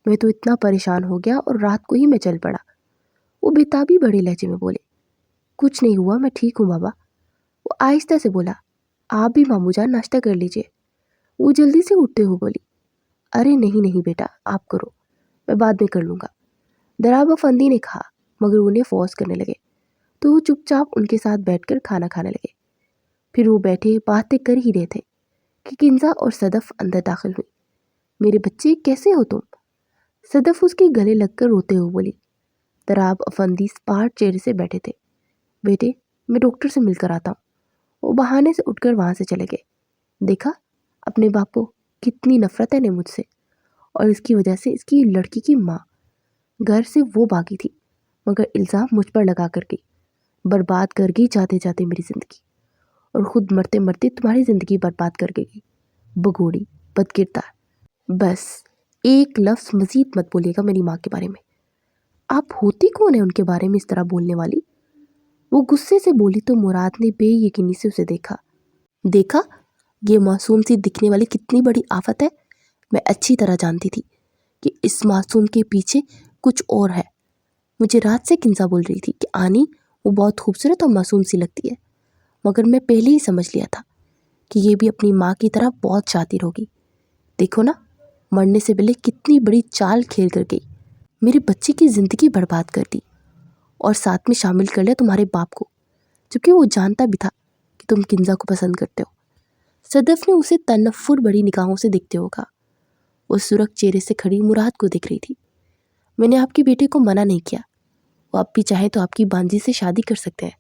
Speaker 1: میں تو اتنا پریشان ہو گیا اور رات کو ہی میں چل پڑا، وہ بےتابی بڑے لہجے میں بولے۔ کچھ نہیں ہوا، میں ٹھیک ہوں بابا، وہ آہستہ سے بولا۔ آپ بھی مامو جان ناشتہ کر لیجئے، وہ جلدی سے اٹھتے ہوئے بولی۔ ارے نہیں بیٹا، آپ کرو، میں بعد میں کر لوں گا، دراب افندی نے کہا، مگر انہیں فورس کرنے لگے تو وہ چپ چاپ ان کے ساتھ بیٹھ کر کھانا کھانے لگے۔ پھر وہ بیٹھے باتیں کر ہی رہے تھے کہ کنزا اور صدف اندر داخل ہوئی۔ میرے بچے کیسے ہو تم؟ صدف اس کے گلے لگ کر روتے ہوئے بولی۔ دراب افندی سپاٹ چہرے سے بیٹھے تھے۔ بیٹے میں ڈاکٹر سے مل کر آتا ہوں، وہ بہانے سے اٹھ کر وہاں سے چلے گئے۔ دیکھا اپنے باپ کو، کتنی نفرت ہے انہیں مجھ سے، اور اس کی وجہ سے اس کی لڑکی کی ماں گھر سے وہ بھاگی تھی، مگر الزام مجھ پر لگا کر گئی، برباد کر گئی جاتے جاتے میری زندگی، اور خود مرتے مرتے تمہاری زندگی برباد کر گئی، بگوڑی، بد کردار۔ بس ایک لفظ مزید مت بولیے گا میری ماں کے بارے میں۔ آپ ہوتی کون ہیں ان کے بارے میں اس طرح بولنے والی؟ وہ غصے سے بولی تو مراد نے بے یقینی سے اسے دیکھا یہ معصوم سی دکھنے والی کتنی بڑی آفت ہے۔ میں اچھی طرح جانتی تھی کہ اس معصوم کے پیچھے کچھ اور ہے۔ مجھے رات سے کنزا بول رہی تھی کہ آنی وہ بہت خوبصورت اور معصوم سی لگتی ہے، مگر میں پہلے ہی سمجھ لیا تھا کہ یہ بھی اپنی ماں کی طرح بہت شاطر ہوگی۔ دیکھو نا، مرنے سے پہلے کتنی بڑی چال کھیل کر گئی، میرے بچے کی زندگی برباد کر دی، اور ساتھ میں شامل کر لیا تمہارے باپ کو، چونکہ وہ جانتا بھی تھا کہ تم کنزا کو پسند کرتے ہو۔ صدف نے اسے تنفر بڑی نگاہوں سے دیکھتے ہو کہا۔ وہ سرخ چہرے سے کھڑی مراد کو دیکھ رہی تھی۔ میں نے آپ کے بیٹے کو منع نہیں کیا، وہ اب بھی چاہے تو آپ کی بانجی سے شادی کر سکتے ہیں،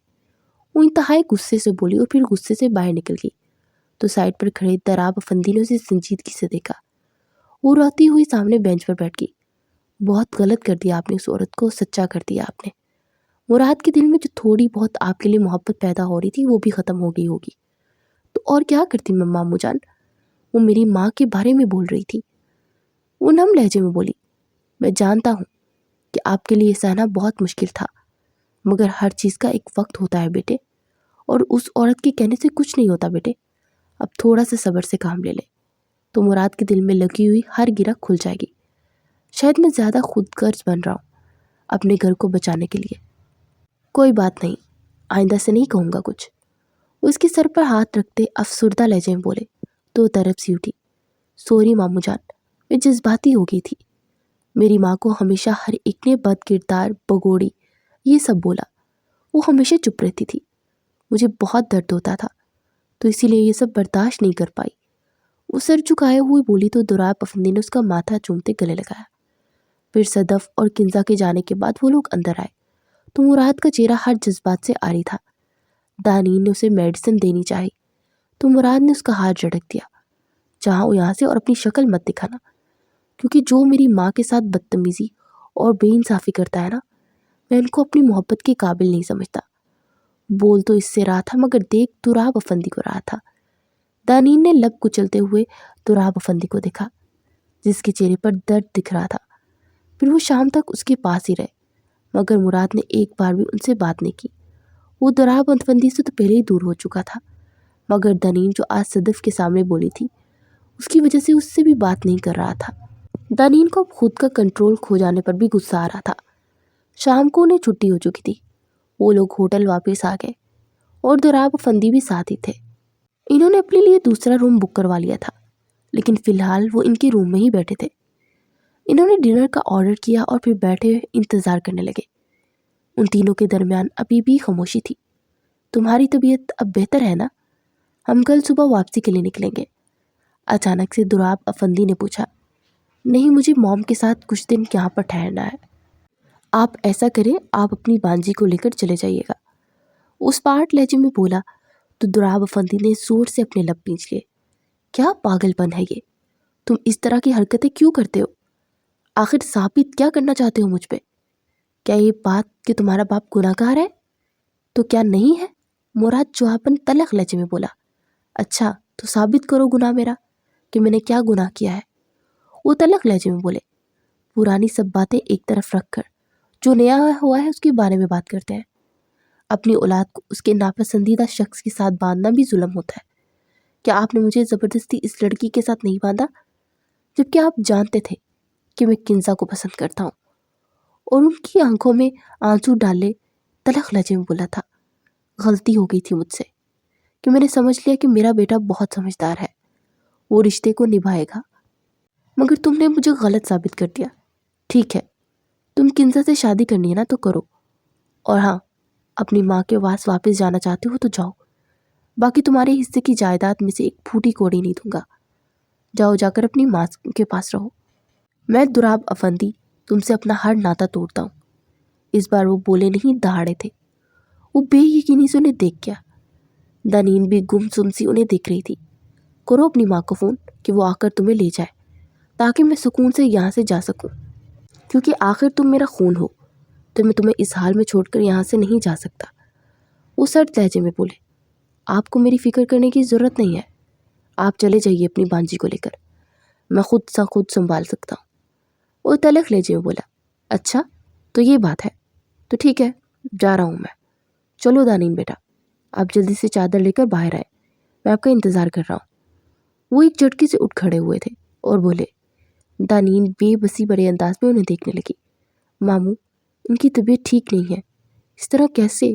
Speaker 1: وہ انتہائی غصے سے بولی اور پھر غصے سے باہر نکل گئی۔ تو سائڈ پر کھڑے دراب افندی نے اسے سنجیدگی سے دیکھا۔ وہ روتی ہوئی سامنے بینچ پر بیٹھ گئی۔ بہت غلط کر دیا آپ نے، اس عورت کو سچا کر دیا آپ نے۔ مراد کے دل میں جو تھوڑی بہت آپ کے لیے محبت پیدا ہو رہی تھی وہ بھی ختم ہو گئی ہوگی۔ تو اور کیا کرتی میں ماموں جان، وہ میری ماں کے بارے میں بول رہی تھی۔ وہ نم لہجے میں بولی، میں جانتا ہوں کہ آپ کے لیے سہنا بہت مشکل تھا، مگر ہر چیز کا ایک وقت ہوتا ہے بیٹے، اور اس عورت کے کہنے سے کچھ نہیں ہوتا بیٹے۔ اب تھوڑا سا صبر سے کام لے لیں تو مراد کے دل میں لگی ہوئی ہر گرہ کھل جائے گی۔ شاید میں زیادہ خود غرض بن رہا ہوں اپنے گھر کو بچانے کے لیے۔ کوئی بات نہیں، آئندہ سے نہیں کہوں گا کچھ۔ اس کے سر پر ہاتھ رکھتے افسردہ لہجے میں بولے تو طرف سی اٹھی، سوری ماموں جان، میں جذباتی ہو گئی تھی۔ میری ماں کو ہمیشہ ہر ایک نے بد کردار، بگوڑی، یہ سب بولا۔ وہ ہمیشہ چپ رہتی تھی۔ مجھے بہت درد ہوتا تھا تو اسی لیے یہ سب برداشت نہیں کر پائی۔ وہ سر جھکائے ہوئے بولی تو دوراب افندی نے اس کا ماتھا چومتے گلے لگایا۔ پھر صدف اور کنزا کے جانے کے بعد وہ لوگ اندر آئے تو مراد کا چہرہ ہر جذبات سے عاری تھا۔ دانین نے اسے میڈیسن دینی چاہی تو مراد نے اس کا ہاتھ جھٹک دیا، جہاں یہاں سے اور اپنی شکل مت دکھانا، کیونکہ جو میری ماں کے ساتھ بدتمیزی اور بے انصافی کرتا ہے نا، میں ان کو اپنی محبت کے قابل نہیں سمجھتا۔ بول تو اس سے رہا تھا مگر دیکھ دوراب افندی کو رہا تھا۔ دانین نے لب کچلتے ہوئے دوراب افندی کو دیکھا جس کے چہرے پر درد دکھ رہا تھا۔ پھر وہ شام تک اس کے پاس ہی رہے مگر مراد نے ایک بار بھی ان سے بات نہیں کی۔ وہ دوراب افندی سے تو پہلے ہی دور ہو چکا تھا، مگر دانین جو آج صدف کے سامنے بولی تھی اس کی وجہ سے اس سے بھی بات نہیں کر رہا تھا۔ دانین کو اب خود کا کنٹرول کھو جانے پر بھی غصہ آ رہا تھا۔ شام کو انہیں چھٹی ہو چکی تھی۔ وہ لوگ ہوٹل واپس آ گئے اور دوراب افندی بھی ساتھ ہی تھے۔ انہوں نے اپنے لیے دوسرا روم بک کروا لیا تھا، لیکن فی الحال وہ ان کے روم میں ہی بیٹھے تھے۔ انہوں نے ڈنر کا آرڈر کیا اور پھر بیٹھے انتظار کرنے لگے۔ ان تینوں کے درمیان ابھی بھی خاموشی تھی۔ تمہاری طبیعت اب بہتر ہے نا؟ ہم کل صبح واپسی کے لیے نکلیں گے، اچانک سے دوراب افندی نے پوچھا۔ نہیں، مجھے موم کے ساتھ کچھ دن یہاں پر ٹھہرنا ہے۔ آپ ایسا کریں، آپ اپنی بانجی کو لے کر چلے جائیے گا، اس پاٹ لہجے میں بولا تو دوراب افندی نے زور سے اپنے لب پینچ لیے۔ کیا پاگل پن ہے یہ؟ تم اس طرح کی حرکتیں کیوں کرتے ہو؟ آخر ثابت کیا کرنا چاہتے ہو مجھ پہ؟ کیا یہ بات کہ تمہارا باپ گناہ گار ہے تو کیا نہیں ہے؟ مراد جواباً تلخ لہجے میں بولا۔ اچھا تو ثابت کرو گناہ میرا، کہ میں نے کیا گناہ کیا ہے۔ وہ تلخ لہجے میں بولے، پرانی سب باتیں ایک طرف رکھ کر جو نیا ہوا ہے اس کے بارے میں بات کرتے ہیں۔ اپنی اولاد کو اس کے ناپسندیدہ شخص کے ساتھ باندھنا بھی ظلم ہوتا ہے۔ کیا آپ نے مجھے زبردستی اس لڑکی کے ساتھ نہیں باندھا، جبکہ آپ جانتے تھے کہ میں کنزا کو پسند کرتا ہوں؟ اور ان کی آنکھوں میں آنسو ڈالے تلخ لہجے میں بولا تھا، غلطی ہو گئی تھی مجھ سے کہ میں نے سمجھ لیا کہ میرا بیٹا بہت سمجھدار ہے، وہ رشتے کو نبھائے گا، مگر تم نے مجھے غلط ثابت کر دیا۔ ٹھیک ہے، تم کنزا سے شادی کرنی ہے نا تو کرو، اور ہاں، اپنی ماں کے پاس واپس جانا چاہتے ہو تو جاؤ، باقی تمہارے حصے کی جائیداد میں سے ایک پھوٹی کوڑی نہیں دوں گا۔ جاؤ، جا کر اپنی ماں کے پاس رہو۔ میں دوراب افندی تم سے اپنا ہر ناتا توڑتا ہوں۔ اس بار وہ بولے نہیں، دہاڑے تھے۔ وہ بے یقینی سے انہیں دیکھ گیا۔ دانین بھی گم سم سی انہیں دیکھ رہی تھی۔ کرو اپنی ماں کو فون کہ وہ آ کر تمہیں لے جائے تاکہ میں سکون سے یہاں سے جا سکوں، کیونکہ آخر تم میرا خون ہو تو میں تمہیں اس حال میں چھوڑ کر یہاں سے نہیں جا سکتا۔ وہ سرد لہجے میں بولے، آپ کو میری فکر کرنے کی ضرورت نہیں ہے، آپ چلے جائیے اپنی بانجی کو لے کر، میں خود سنبھال سکتا ہوں۔ وہ تلخ لہجے میں بولا، اچھا تو یہ بات ہے، تو ٹھیک ہے، جا رہا ہوں میں۔ چلو دانین بیٹا، آپ جلدی سے چادر لے کر باہر آئے، میں آپ کا انتظار کر رہا ہوں۔ وہ ایک جھٹکے سے اٹھ کھڑے ہوئے تھے اور بولے۔ دانین بے بسی بڑے انداز میں انہیں دیکھنے لگی۔ ماموں، ان کی طبیعت ٹھیک نہیں ہے، اس طرح کیسے؟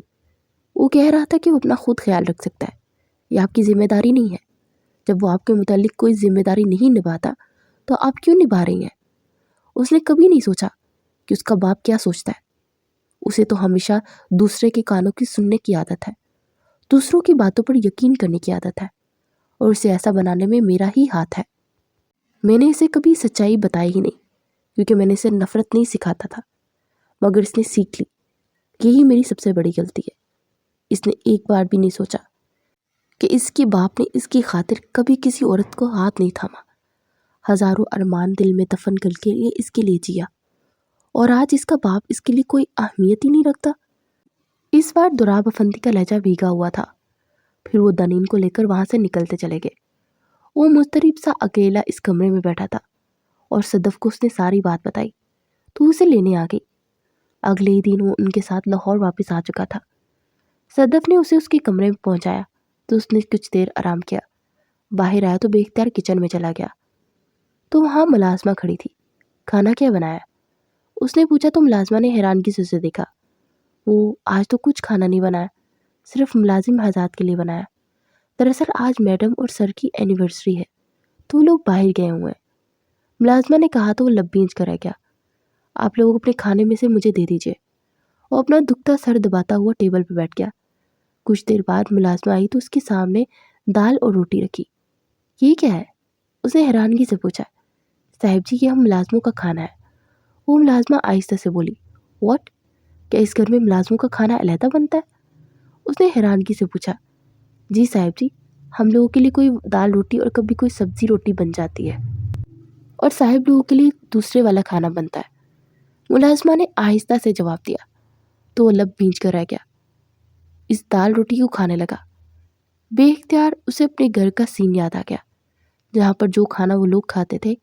Speaker 1: وہ کہہ رہا تھا کہ وہ اپنا خود خیال رکھ سکتا ہے، یہ آپ کی ذمہ داری نہیں ہے۔ جب وہ آپ کے متعلق کوئی ذمہ داری نہیں نبھاتا تو آپ کیوں نبھا رہی ہیں؟ اس نے کبھی نہیں سوچا کہ اس کا باپ کیا سوچتا ہے۔ اسے تو ہمیشہ دوسرے کے کانوں کی سننے کی عادت ہے، دوسروں کی باتوں پر یقین کرنے کی عادت ہے، اور اسے ایسا بنانے میں میرا ہی ہاتھ ہے۔ میں نے اسے کبھی سچائی بتائی ہی نہیں، کیونکہ میں نے اسے نفرت نہیں سکھاتا تھا، مگر اس نے سیکھ لی۔ یہی میری سب سے بڑی غلطی ہے۔ اس نے ایک بار بھی نہیں سوچا کہ اس کے باپ نے اس کی خاطر کبھی کسی عورت کو ہاتھ نہیں تھاما، ہزاروں ارمان دل میں دفن کر کے اس کے لیے جیا، اور آج اس کا باپ اس کے لیے کوئی اہمیت ہی نہیں رکھتا۔ اس بار دراب افندی کا لہجہ بھیگا ہوا تھا۔ پھر وہ دنین کو لے کر وہاں سے نکلتے چلے گئے۔ وہ مضطرب سا اکیلا اس کمرے میں بیٹھا تھا اور صدف کو اس نے ساری بات بتائی تو اسے لینے آ گئی۔ اگلے ہی دن وہ ان کے ساتھ لاہور واپس آ چکا تھا۔ صدف نے اسے اس کے کمرے میں پہنچایا تو اس نے کچھ دیر آرام کیا۔ باہر آیا تو بے اختیار کچن میں چلا گیا تو وہاں ملازمہ کھڑی تھی۔ کھانا کیا بنایا؟ اس نے پوچھا تو ملازمہ نے حیرانگی سے اسے دیکھا۔ وہ آج تو کچھ کھانا نہیں بنایا، صرف ملازم حضرات کے لیے بنایا۔ دراصل آج میڈم اور سر کی اینیورسری ہے تو وہ لوگ باہر گئے ہوئے ہیں۔ ملازمہ نے کہا تو وہ لب بھینچ کر رہ گیا۔ آپ لوگ اپنے کھانے میں سے مجھے دے دیجیے۔ وہ اپنا دکھتا سر دباتا ہوا ٹیبل پہ بیٹھ گیا۔ کچھ دیر بعد ملازمہ آئی تو اس کے سامنے دال اور روٹی رکھی۔ یہ کیا ہے؟ اس نے حیرانگی سے پوچھا۔ صاحب جی یہ ہم ملازموں کا کھانا ہے۔ وہ ملازمہ آہستہ سے بولی۔ واٹ؟ کیا اس گھر میں ملازموں کا کھانا علیحدہ بنتا ہے؟ اس نے حیرانگی سے پوچھا۔ جی صاحب جی، ہم لوگوں کے لیے کوئی دال روٹی اور کبھی کوئی سبزی روٹی بن جاتی ہے اور صاحب لوگوں کے لیے دوسرے والا کھانا بنتا ہے، ملازمہ نے آہستہ سے جواب دیا۔ تو وہ لب بھینچ کر رہ گیا۔ اس دال روٹی کو کھانے لگا۔ بے اختیار اسے اپنے گھر کا سین یاد آ گیا جہاں پر جو کھانا وہ لوگ کھاتے تھے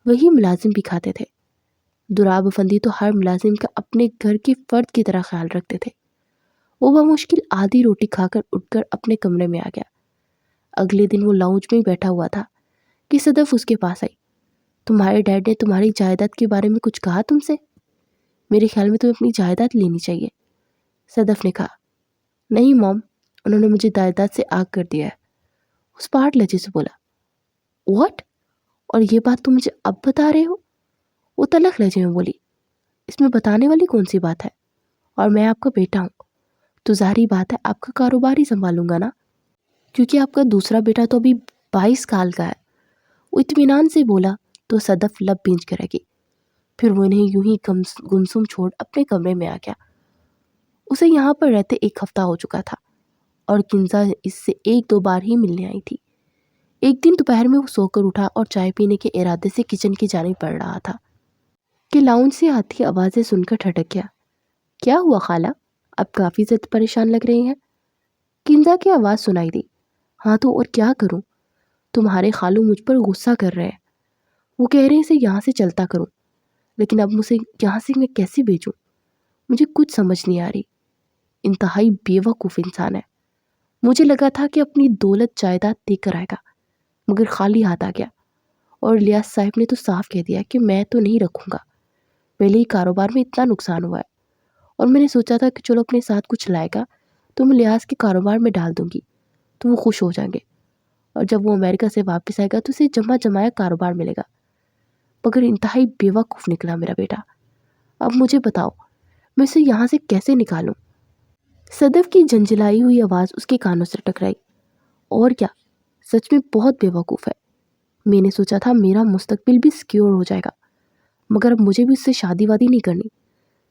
Speaker 1: وہی ملازم بھی کھاتے تھے۔ دراب افندی تو ہر ملازم کا اپنے گھر کے فرد کی طرح خیال رکھتے تھے۔ وہ بمشکل آدھی روٹی کھا کر اٹھ کر اپنے کمرے میں آ گیا۔ اگلے دن وہ لاؤنج میں بیٹھا ہوا تھا کہ صدف اس کے پاس آئی۔ تمہارے ڈیڈ نے تمہاری جائیداد کے بارے میں کچھ کہا تم سے؟ میرے خیال میں تمہیں اپنی جائیداد لینی چاہیے، صدف نے کہا۔ نہیں موم، انہوں نے مجھے جائیداد سے آگ کر دیا ہے، اس پہاڑ لہجے سے بولا۔ واٹ؟ اور یہ بات تم مجھے اب بتا رہے ہو؟ وہ تلخ لہجے میں بولی۔ اس میں بتانے والی کون سی بات ہے؟ اور میں آپ کا بیٹا ہوں تو ظاہری بات ہے آپ کا کاروبار ہی سنبھالوں گا نا، کیونکہ آپ کا دوسرا بیٹا تو ابھی 22 سال کا ہے۔ وہ اطمینان سے بولا تو صدف لب بھینچ کر رہ گئی۔ پھر وہ انہیں یوں ہی گمسم چھوڑ اپنے کمرے میں آ گیا۔ اسے یہاں پر رہتے 1 ہفتہ ہو چکا تھا اور کنزا اس سے 1-2 بار ہی ملنے آئی تھی۔ ایک دن دوپہر میں وہ سو کر اٹھا اور چائے پینے کے ارادے سے کچن کی جانب بڑھ رہا تھا کہ لاؤنج سے آتی آوازیں سن کر ٹھٹک گیا۔ کیا ہوا خالہ؟ اب کافی زیادہ پریشان لگ رہی ہیں۔ کنزا کی آواز سنائی دی۔ ہاں تو اور کیا کروں؟ تمہارے خالو مجھ پر غصہ کر رہے ہیں۔ وہ کہہ رہے ہیں اسے یہاں سے چلتا کروں، لیکن اب مجھے یہاں سے میں کیسے بھیجوں؟ مجھے کچھ سمجھ نہیں آ رہی۔ انتہائی بیوقوف انسان ہے۔ مجھے لگا تھا کہ اپنی دولت جائیداد دے کر آئے گا، مگر خالی ہاتھ آ گیا، اور الیاس صاحب نے تو صاف کہہ دیا کہ میں تو نہیں رکھوں گا۔ پہلے ہی کاروبار میں اتنا نقصان ہوا ہے، اور میں نے سوچا تھا کہ چلو اپنے ساتھ کچھ لائے گا تو میں الیاس کے کاروبار میں ڈال دوں گی تو وہ خوش ہو جائیں گے، اور جب وہ امریکہ سے واپس آئے گا تو اسے جمع جمایا کاروبار ملے گا۔ مگر انتہائی بیوقوف نکلا میرا بیٹا۔ اب مجھے بتاؤ میں اسے یہاں سے کیسے نکالوں؟ صدف کی جھنجھلائی ہوئی آواز اس کے کانوں سے ٹکرائی۔ اور کیا، سچ میں بہت بیوقوف ہے۔ میں نے سوچا تھا میرا مستقبل بھی سیکیور ہو جائے گا، مگر اب مجھے بھی اس سے شادی وادی نہیں کرنی۔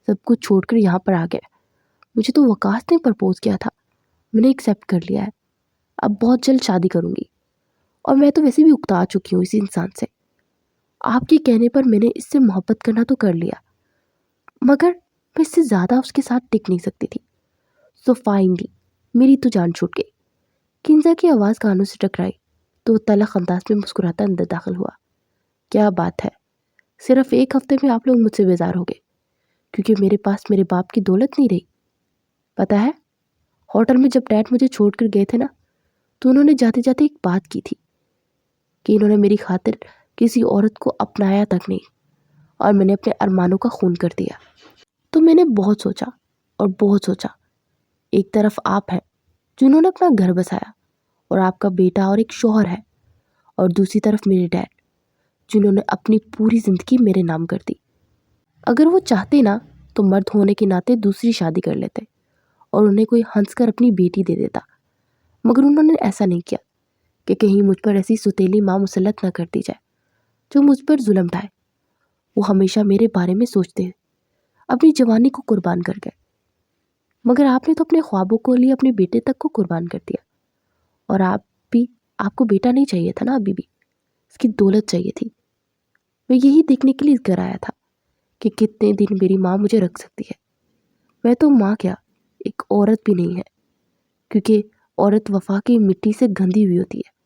Speaker 1: سب کچھ چھوڑ کر یہاں پر آ گیا۔ مجھے تو وقاص نے پرپوز کیا تھا، میں نے ایکسیپٹ کر لیا ہے۔ اب بہت جلد شادی کروں گی، اور میں تو ویسے بھی اکتا چکی ہوں اس انسان سے۔ آپ کے کہنے پر میں نے اس سے محبت کرنا تو کر لیا، مگر میں اس سے زیادہ اس کے ساتھ ٹک نہیں سکتی تھی۔ سو فائنلی میری تو جان چھوٹ گئی۔ کنزا کی آواز کانوں سے ٹکرائی تو تلخ انداز میں مسکراتا اندر داخل ہوا۔ کیا بات ہے، صرف 1 ہفتے میں آپ لوگ مجھ سے بیزار ہو گئے کیونکہ میرے پاس میرے باپ کی دولت نہیں رہی؟ پتہ ہے، ہوٹل میں جب ڈیڈ مجھے چھوڑ کر گئے تھے نا، تو انہوں نے جاتے جاتے ایک بات کی تھی کہ انہوں نے میری خاطر کسی عورت کو اپنایا تک نہیں، اور میں نے اپنے ارمانوں کا خون کر دیا۔ تو میں نے بہت سوچا اور بہت سوچا۔ ایک طرف آپ ہیں جنہوں نے اپنا گھر بسایا اور آپ کا بیٹا اور ایک شوہر ہے، اور دوسری طرف میرے ڈیڈ جنہوں نے اپنی پوری زندگی میرے نام کر دی۔ اگر وہ چاہتے نا تو مرد ہونے کے ناطے دوسری شادی کر لیتے اور انہیں کوئی ہنس کر اپنی بیٹی دے دیتا، مگر انہوں نے ایسا نہیں کیا کہ کہیں مجھ پر ایسی ستیلی ماں مسلط نہ کر دی جائے جو مجھ پر ظلم ڈھائے۔ وہ ہمیشہ میرے بارے میں سوچتے ہیں، اپنی جوانی کو قربان کر گئے، مگر آپ نے تو اپنے خوابوں کو لیے اپنے بیٹے تک کو قربان کر دیا۔ اور آپ کو بیٹا نہیں چاہیے تھا نا، ابھی بھی اس کی دولت چاہیے تھی۔ میں یہی دیکھنے کے لیے اس گھر آیا تھا کہ کتنے دن میری ماں مجھے رکھ سکتی ہے. میں تو ماں کیا ایک عورت بھی نہیں ہے، کیونکہ عورت وفا کی مٹی سے گندی ہوئی ہوتی ہے.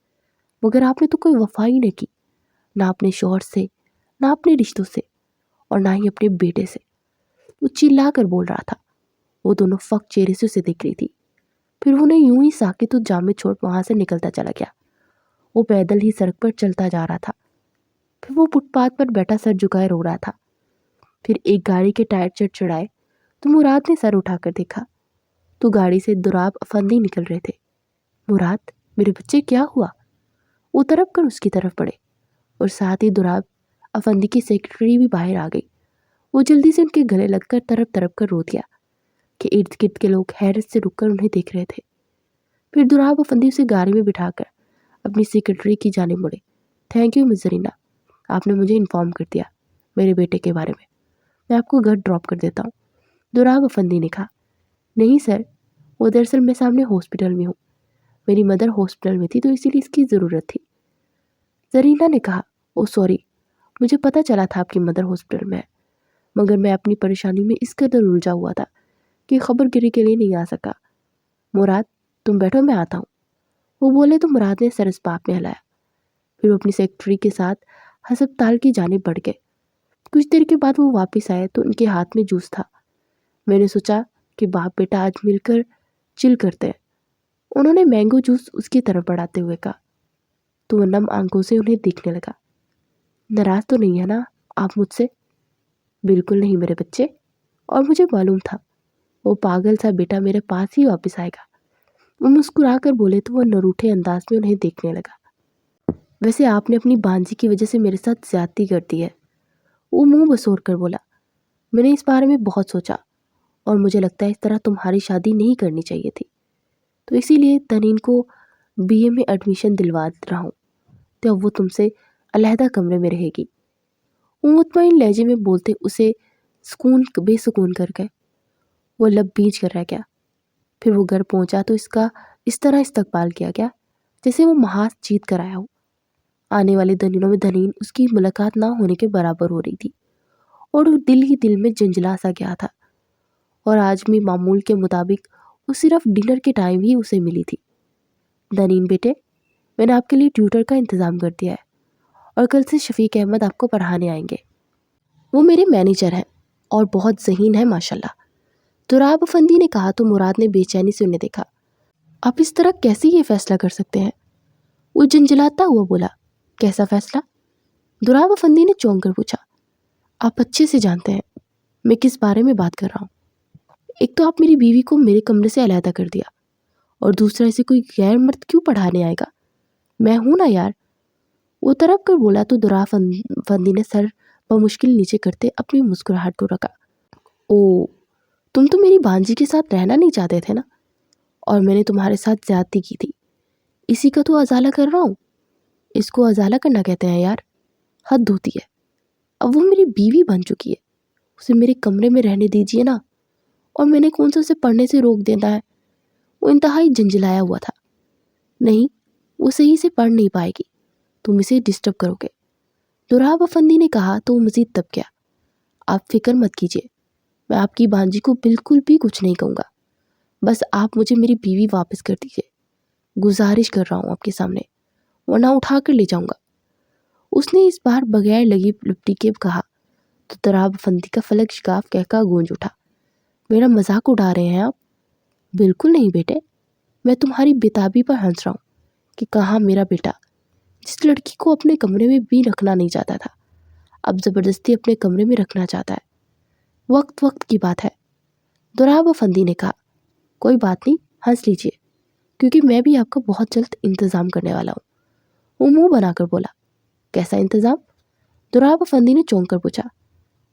Speaker 1: مگر آپ نے تو کوئی وفا ہی نہیں کی، نہ اپنے شوہر سے، نہ اپنے رشتوں سے، اور نہ ہی اپنے بیٹے سے. وہ چلا کر بول رہا تھا. وہ دونوں فق چہرے سے اسے دیکھ رہی تھی. پھر انہیں یوں ہی ساکت و جامد چھوڑ وہاں سے نکلتا چلا گیا. وہ پیدل ہی سڑک پر چلتا جا رہا تھا. پھر وہ فٹ پاتھ پر بیٹھا سر جھکائے رو رہا تھا. پھر ایک گاڑی کے ٹائر چڑچڑائے تو مراد نے سر اٹھا کر دیکھا تو گاڑی سے دراب افندی نکل رہے تھے. مراد، میرے بچے کیا ہوا؟ وہ تڑپ کر اس کی طرف بڑھے اور ساتھ ہی دراب افندی کی سیکرٹری بھی باہر آ گئی. وہ جلدی سے ان کے گلے لگ کر تڑپ کر رو دیا کہ ارد گرد کے لوگ حیرت سے رک کر انہیں دیکھ رہے تھے. پھر دراب افندی اسے گاڑی میں بٹھا کر اپنی سیکرٹری کی جانب مڑے. تھینک یو مس زرینہ، آپ نے مجھے انفارم کر دیا میرے بیٹے کے بارے میں آپ کو گھر ڈراپ کر دیتا ہوں. دراب افندی نے کہا. نہیں سر، وہ دراصل میں سامنے ہاسپٹل میں ہوں. میری مدر ہاسپٹل میں تھی تو اسی لیے اس کی ضرورت تھی. زرینہ نے کہا. او سوری، مجھے پتہ چلا تھا آپ کی مدر ہاسپٹل میں ہے، مگر میں اپنی پریشانی میں اس قدر الجھا ہوا تھا کہ خبر گیری کے لیے نہیں آ سکا. مراد، تم بیٹھو، میں آتا ہوں. وہ بولے تو مراد نے سر اسباب میں ہلایا. پھر وہ اپنی سیکرٹری کے ساتھ ہسپتال کی جانب بڑھ گئے. کچھ دیر کے بعد وہ واپس آئے تو ان کے ہاتھ میں جوس تھا. میں نے سوچا کہ باپ بیٹا آج مل کر چل کرتے ہیں. انہوں نے مینگو جوس اس کی طرف بڑھاتے ہوئے کہا. تو وہ نم آنکھوں سے انہیں دیکھنے لگا. ناراض تو نہیں ہے نا آپ مجھ سے؟ بالکل نہیں میرے بچے، اور مجھے معلوم تھا وہ پاگل سا بیٹا میرے پاس ہی واپس آئے گا. وہ مسکرا کر بولے تو وہ نروٹھے انداز میں انہیں دیکھنے لگا. ویسے آپ نے اپنی بانجی کی وجہ سے میرے ساتھ زیادتی کر دی ہے. وہ منہ بسور کر بولا. میں نے اس بارے میں بہت سوچا اور مجھے لگتا ہے اس طرح تمہاری شادی نہیں کرنی چاہیے تھی، تو اسی لیے تنین کو BA میں ایڈمیشن دلوا رہا ہوں، تو اب وہ تم سے علیحدہ کمرے میں رہے گی. وہ مطمئن لہجے میں بولتے اسے بے سکون کر گئے. وہ لب بیچ کر رہ گیا. پھر وہ گھر پہنچا تو اس کا اس طرح استقبال کیا گیا جیسے وہ محاذ جیت کر آیا ہو. آنے والے دنوں میں دنین اس کی ملاقات نہ ہونے کے برابر ہو رہی تھی اور وہ دل ہی دل میں جنجلا سا گیا تھا. اور آج بھی معمول کے مطابق وہ صرف ڈنر کے ٹائم ہی اسے ملی تھی. دنین بیٹے، میں نے آپ کے لیے ٹیوٹر کا انتظام کر دیا ہے اور کل سے شفیق احمد آپ کو پڑھانے آئیں گے. وہ میرے مینیجر ہیں اور بہت ذہین ہیں ماشاءاللہ. دراب افندی نے کہا تو مراد نے بے چینی سے انہیں دیکھا. آپ اس طرح کیسے یہ فیصلہ کر سکتے ہیں؟ وہ جنجلاتا ہوا بولا. کیسا فیصلہ؟ دراب افندی نے چونک کر پوچھا. آپ اچھے سے جانتے ہیں میں کس بارے میں بات کر رہا ہوں. ایک تو آپ میری بیوی کو میرے کمرے سے علیحدہ کر دیا، اور دوسرا اسے کوئی غیر مرد کیوں پڑھانے آئے گا؟ میں ہوں نا یار. وہ تڑپ کر بولا تو دراب افندی نے سر بمشکل نیچے کرتے اپنی مسکراہٹ کو رکھا. او، تم تو میری بانجی کے ساتھ رہنا نہیں چاہتے تھے نا، اور میں نے تمہارے ساتھ زیادتی کی تھی، اسی کا تو ازالہ کر رہا ہوں. اس کو ازالہ کرنا کہتے ہیں یار، حد ہوتی ہے. اب وہ میری بیوی بن چکی ہے، اسے میرے کمرے میں رہنے دیجیے نا. اور میں نے کون سا اسے پڑھنے سے روک دینا ہے؟ وہ انتہائی جنجلایا ہوا تھا. نہیں، وہ صحیح سے پڑھ نہیں پائے گی، تم اسے ڈسٹرب کرو گے. دراب افندی نے کہا تو وہ مزید دب گیا. آپ فکر مت کیجیے، میں آپ کی بانجی کو بالکل بھی کچھ نہیں کہوں گا. بس آپ مجھے میری بیوی واپس کر دیجیے، گزارش کر رہا ہوں آپ کے سامنے، ورنہ اٹھا کر لے جاؤں گا. اس نے اس بار بغیر لگی لپٹی کے کہا تو دراب افندی کا فلک شگاف کہہ گونج اٹھا. میرا مذاق اڑا رہے ہیں آپ؟ بالکل نہیں بیٹے، میں تمہاری بےتابی پر ہنس رہا ہوں کہ کہاں میرا بیٹا جس لڑکی کو اپنے کمرے میں بھی رکھنا نہیں چاہتا تھا، اب زبردستی اپنے کمرے میں رکھنا چاہتا ہے. وقت کی بات ہے. دراب افندی نے کہا. کوئی بات نہیں، ہنس لیجیے، کیونکہ میں بھی آپ کا بہت جلد انتظام کرنے والا ہوں. وہ منہ بنا کر بولا. کیسا انتظام؟ دراب افندی نے چونک کر پوچھا.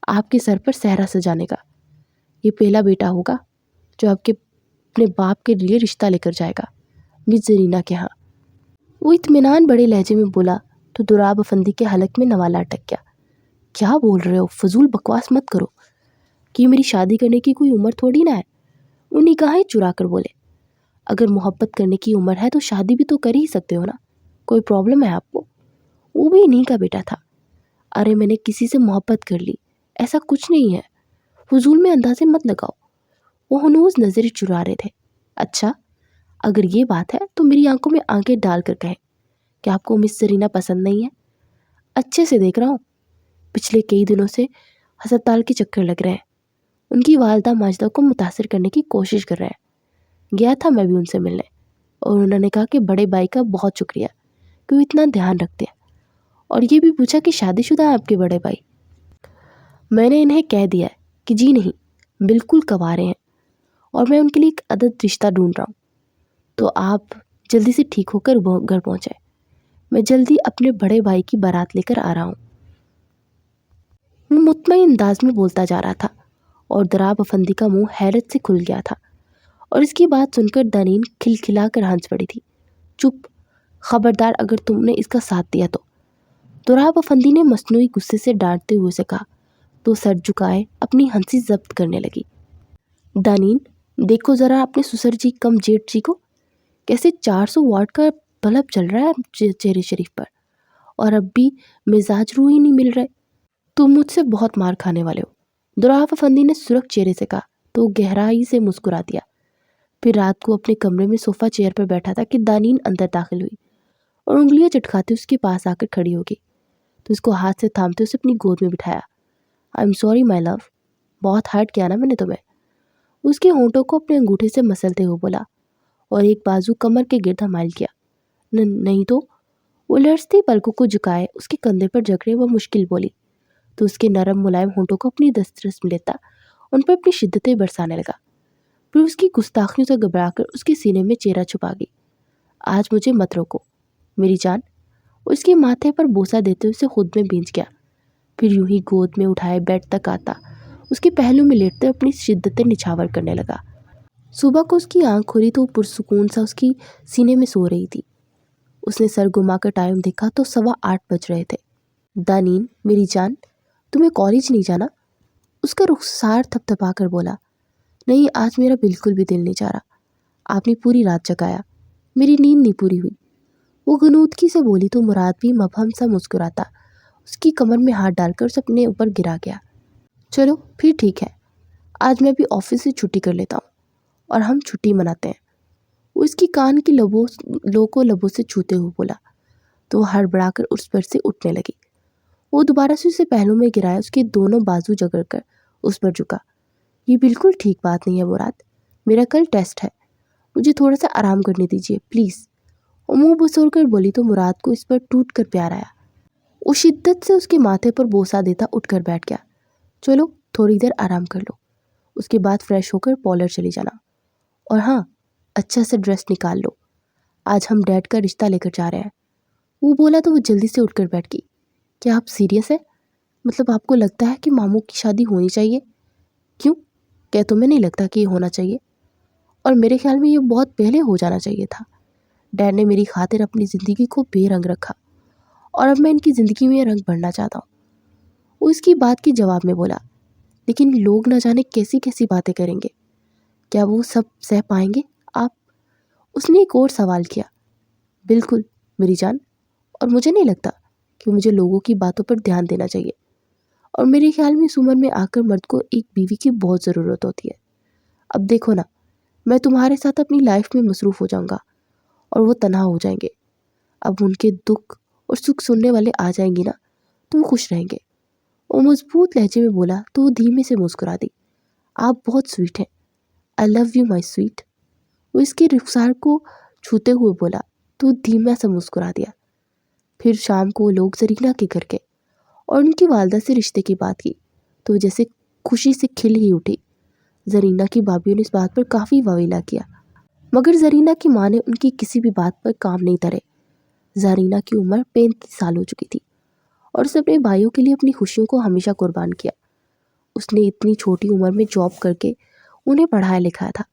Speaker 1: آپ کے سر پر صحرا سجانے کا. یہ پہلا بیٹا ہوگا جو آپ کے اپنے باپ کے لیے رشتہ لے کر جائے گا مس زرینہ کے ہاں. وہ اطمینان بڑے لہجے میں بولا تو دراب افندی کے حلق میں نوالا اٹک گیا. کیا بول رہے ہو؟ فضول بکواس مت کرو کہ میری شادی کرنے کی کوئی عمر تھوڑی نہ ہے. وہ نگاہیں چرا کر بولے. اگر محبت کرنے کی عمر ہے تو شادی بھی تو کر ہی سکتے ہو نا، کوئی پرابلم ہے آپ کو؟ وہ بھی انہیں کا بیٹا تھا. ارے میں نے کسی سے محبت کر لی ایسا کچھ نہیں ہے، فضول میں اندازے مت لگاؤ۔ وہ ہنوز نظریں چرا رہے تھے۔ اچھا، اگر یہ بات ہے تو میری آنکھوں میں آنکھیں ڈال کر کہیں کہ آپ کو مس زرینہ پسند نہیں ہے۔ اچھے سے دیکھ رہا ہوں، پچھلے کئی دنوں سے ہسپتال کے چکر لگ رہے ہیں۔ ان کی والدہ ماجدہ کو متاثر کرنے کی کوشش کر رہے ہیں۔ گیا تھا میں بھی ان سے ملنے، اور انہوں نے کہا کہ بڑے بھائی کا بہت شکریہ کہ وہ اتنا دھیان رکھتے ہیں، اور یہ بھی پوچھا کہ شادی شدہ ہے آپ کے بڑے بھائی۔ میں نے انہیں کہہ دیا ہے کہ جی نہیں، بالکل کنوارے ہیں، اور میں ان کے لیے ایک عدد رشتہ ڈھونڈ رہا ہوں۔ تو آپ جلدی سے ٹھیک ہو کر گھر پہنچے، میں جلدی اپنے بڑے بھائی کی بارات لے کر آ رہا ہوں۔ وہ مطمئن انداز میں بولتا جا رہا تھا، اور دراب افندی کا منہ حیرت سے کھل گیا تھا، اور اس کی بات سن کر دانین کھلکھلا کر ہنس پڑی تھی۔ چپ، خبردار اگر تم نے اس کا ساتھ دیا تو، دراب افندی نے مصنوعی غصے سے ڈانٹتے ہوئے سے کہا، تو سر جھکائے اپنی ہنسی ضبط کرنے لگی۔ دانین، دیکھو ذرا اپنے سسر جی کم جیٹ جی کو، کیسے 400 واٹ کا بلب چل رہا ہے چہرے شریف پر، اور اب بھی مزاج روح ہی نہیں مل رہے۔ تم مجھ سے بہت مار کھانے والے ہو، دراب افندی نے سرخ چہرے سے کہا، تو گہرائی سے مسکرا دیا۔ پھر رات کو اپنے کمرے میں صوفہ چیئر پر بیٹھا تھا کہ دانین اندر داخل ہوئی، اور انگلیاں چٹکاتے اس کے پاس آ کر کھڑی ہو گئی، تو اس کو ہاتھ سے تھامتے اسے اپنی گود میں بٹھایا۔ آئی ایم سوری مائی لو، بہت ہرٹ کیا نا میں نے تمہیں، اس کے ہونٹوں کو اپنے انگوٹھے سے مسلتے ہوئے بولا، اور ایک بازو کمر کے گرد حمائل کیا۔ نہیں تو، وہ لرزتی پلکوں کو جھکائے اس کے کندھے پر جکڑے وہ مشکل بولی، تو اس کے نرم ملائم ہونٹوں کو اپنی دسترس میں لیتا ان پر اپنی شدتیں برسانے لگا۔ پھر اس کی گستاخیوں سے گھبرا کر اس کے سینے میں چہرہ چھپا گئی۔ آج مجھے مت روکو میری جان، اس کے ماتھے پر بوسہ دیتے اسے خود میں بھینچ گیا، پھر یوں ہی گود میں اٹھائے بیڈ تک آتا اس کے پہلو میں لیٹتے اپنی شدتیں نچھاور کرنے لگا۔ صبح کو اس کی آنکھ کھولی تو پرسکون سا اس کی سینے میں سو رہی تھی۔ اس نے سر گھما کر ٹائم دیکھا تو 8:15 بج رہے تھے۔ دانین میری جان، تمہیں کالج نہیں جانا؟ اس کا رخسار تھپ تھپا کر بولا، نہیں آج میرا بالکل بھی دل نہیں چاہ رہا، آپ نے پوری رات جگایا، میری نیند نہیں پوری ہوئی۔ وہ غنودگی سے بولی تو مراد بھی مبہم سا مسکراتا اس کی کمر میں ہاتھ ڈال کر اسے اپنے اوپر گرا گیا۔ چلو پھر ٹھیک ہے، آج میں بھی آفس سے چھٹی کر لیتا ہوں، اور ہم چھٹی مناتے ہیں۔ وہ اس کی کان کی لو کو لبوں سے چھوتے ہوئے بولا، تو وہ ہڑبڑا کر اس پر سے اٹھنے لگی۔ وہ دوبارہ سے اسے پہلو میں گرایا، اس کے دونوں بازو جگڑ کر اس پر جھکا۔ یہ بالکل ٹھیک بات نہیں ہے مراد، میرا کل ٹیسٹ ہے، مجھے تھوڑا سا آرام کرنے دیجیے پلیز۔ وہ منہ بسور کر بولی تو مراد کو اس پر ٹوٹ کر پیار آیا۔ وہ شدت سے اس کے ماتھے پر بوسہ دیتا اٹھ کر بیٹھ گیا۔ چلو تھوڑی دیر آرام کر لو، اس کے بعد فریش ہو کر پارلر چلی جانا، اور ہاں اچھا سے ڈریس نکال لو، آج ہم ڈیڈ کا رشتہ لے کر جا رہے ہیں۔ وہ بولا تو وہ جلدی سے اٹھ کر بیٹھ گئی۔ کیا آپ سیریس ہیں؟ مطلب آپ کو لگتا ہے کہ ماموں کی شادی ہونی چاہیے؟ کیوں؟ کیا تمہیں نہیں لگتا کہ یہ ہونا چاہیے؟ اور میرے خیال میں یہ بہت پہلے ہو جانا چاہیے تھا۔ ڈیڈ نے میری خاطر اپنی زندگی کو بے رنگ رکھا، اور اب میں ان کی زندگی میں رنگ بھرنا چاہتا ہوں۔ وہ اس کی بات کے جواب میں بولا، لیکن لوگ نہ جانے کیسی کیسی باتیں کریں گے، کیا وہ سب سہ پائیں گے آپ؟ اس نے ایک اور سوال کیا۔ بالکل میری جان، اور مجھے نہیں لگتا کہ مجھے لوگوں کی باتوں پر دھیان دینا چاہیے، اور میرے خیال میں اس عمر میں آ کر مرد کو ایک بیوی کی بہت ضرورت ہوتی ہے۔ اب دیکھو نا، میں تمہارے ساتھ اپنی لائف میں مصروف ہو جاؤں گا، اور وہ تنہا ہو جائیں گے۔ اب ان کے دکھ اور سکھ سننے والے آ جائیں گی نا، تو وہ خوش رہیں گے۔ وہ مضبوط لہجے میں بولا تو وہ دھیمے سے مسکرا دی۔ آپ بہت سویٹ ہیں، آئی لو یو مائی سویٹ۔ وہ اس کے رخسار کو چھوتے ہوئے بولا تو وہ دھیما سا مسکرا دیا۔ پھر شام کو وہ لوگ زرینہ کے گھر گئے اور ان کی والدہ سے رشتے کی بات کی، تو جیسے خوشی سے کھل ہی اٹھی۔ زرینہ کی بھابھیوں نے اس بات پر کافی واویلا کیا، مگر زرینہ کی ماں نے ان کی کسی بھی بات پر کام نہیں دھرے۔ زرینہ کی عمر 35 سال ہو چکی تھی، اور اس نے اپنے بھائیوں کے لیے اپنی خوشیوں کو ہمیشہ قربان کیا۔ اس نے اتنی چھوٹی عمر میں جاب کر کے انہیں پڑھایا لکھایا تھا،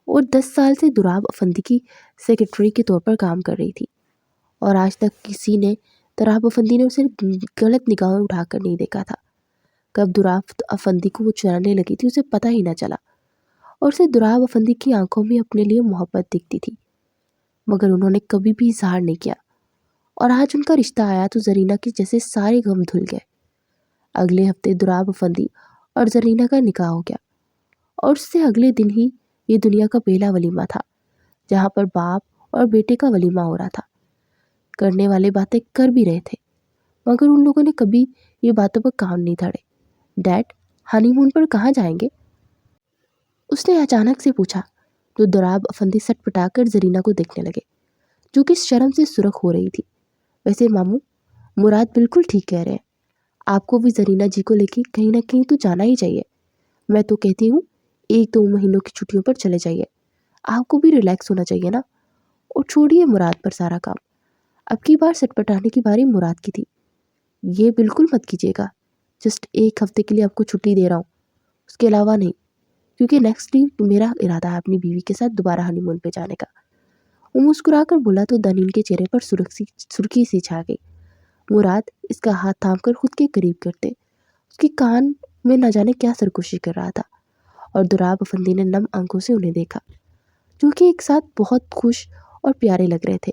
Speaker 1: اور 10 سال سے دراب افندی کی سیکرٹری کے طور پر کام کر رہی تھی، اور آج تک کسی نے دراب افندی نے اسے غلط نگاہیں اٹھا کر نہیں دیکھا تھا۔ کب دراب افندی کو وہ چرانے لگی تھی اسے پتہ ہی نہ چلا، اور اسے دراب افندی کی آنکھوں میں اپنے لیے محبت دکھتی تھی، مگر انہوں نے کبھی بھی اظہار نہیں کیا۔ اور آج ان کا رشتہ آیا تو زرینہ کے جیسے سارے غم دھل گئے۔ اگلے ہفتے دراب افندی اور زرینہ کا نکاح ہو گیا، اور اس سے اگلے دن ہی یہ دنیا کا پہلا ولیمہ تھا جہاں پر باپ اور بیٹے کا ولیمہ ہو رہا تھا۔ کرنے والے باتیں کر بھی رہے تھے، مگر ان لوگوں نے کبھی یہ باتوں پر کام نہیں دھاڑے۔ ڈیڈ، ہانی مون پر کہاں جائیں گے؟ اس نے اچانک سے پوچھا، تو دراب افندی سٹ پٹا کر زرینہ کو دیکھنے لگے، جو کہ شرم سے سرخ ہو رہی تھی۔ ویسے ماموں، مراد بالکل ٹھیک کہہ رہے ہیں، آپ کو بھی زرینہ جی کو لے کے کہیں نہ کہیں تو جانا ہی چاہیے۔ میں تو کہتی ہوں 1-2 مہینوں کی چھٹیوں پر چلے جائیے، آپ کو بھی ریلیکس ہونا چاہیے نا۔ اور چھوڑیے مراد پر سارا کام، اب کی بار سٹ پٹانے کی باری مراد کی تھی۔ یہ بالکل مت کیجیے گا، جسٹ 1 ہفتے کے لیے آپ کو چھٹی دے رہا ہوں، اس کے علاوہ نہیں، کیونکہ نیکسٹ ویک میرا ارادہ ہے اپنی بیوی کے ساتھ دوبارہ ہانی مون پہ جانے کا۔ وہ مسکرا کر بولا تو دنین کے چہرے پر سرخی سی چھا گئی۔ مراد اس کا ہاتھ تھام کر خود کے قریب کرتے اس کی کان میں نہ جانے کیا سرگوشی کر رہا تھا، اور دراب افندی نے نم آنکھوں سے انہیں دیکھا، جو کہ ایک ساتھ بہت خوش اور پیارے لگ رہے تھے،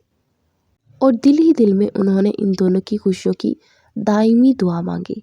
Speaker 1: اور دل ہی دل میں انہوں نے ان دونوں کی خوشیوں کی دائمی دعا مانگی۔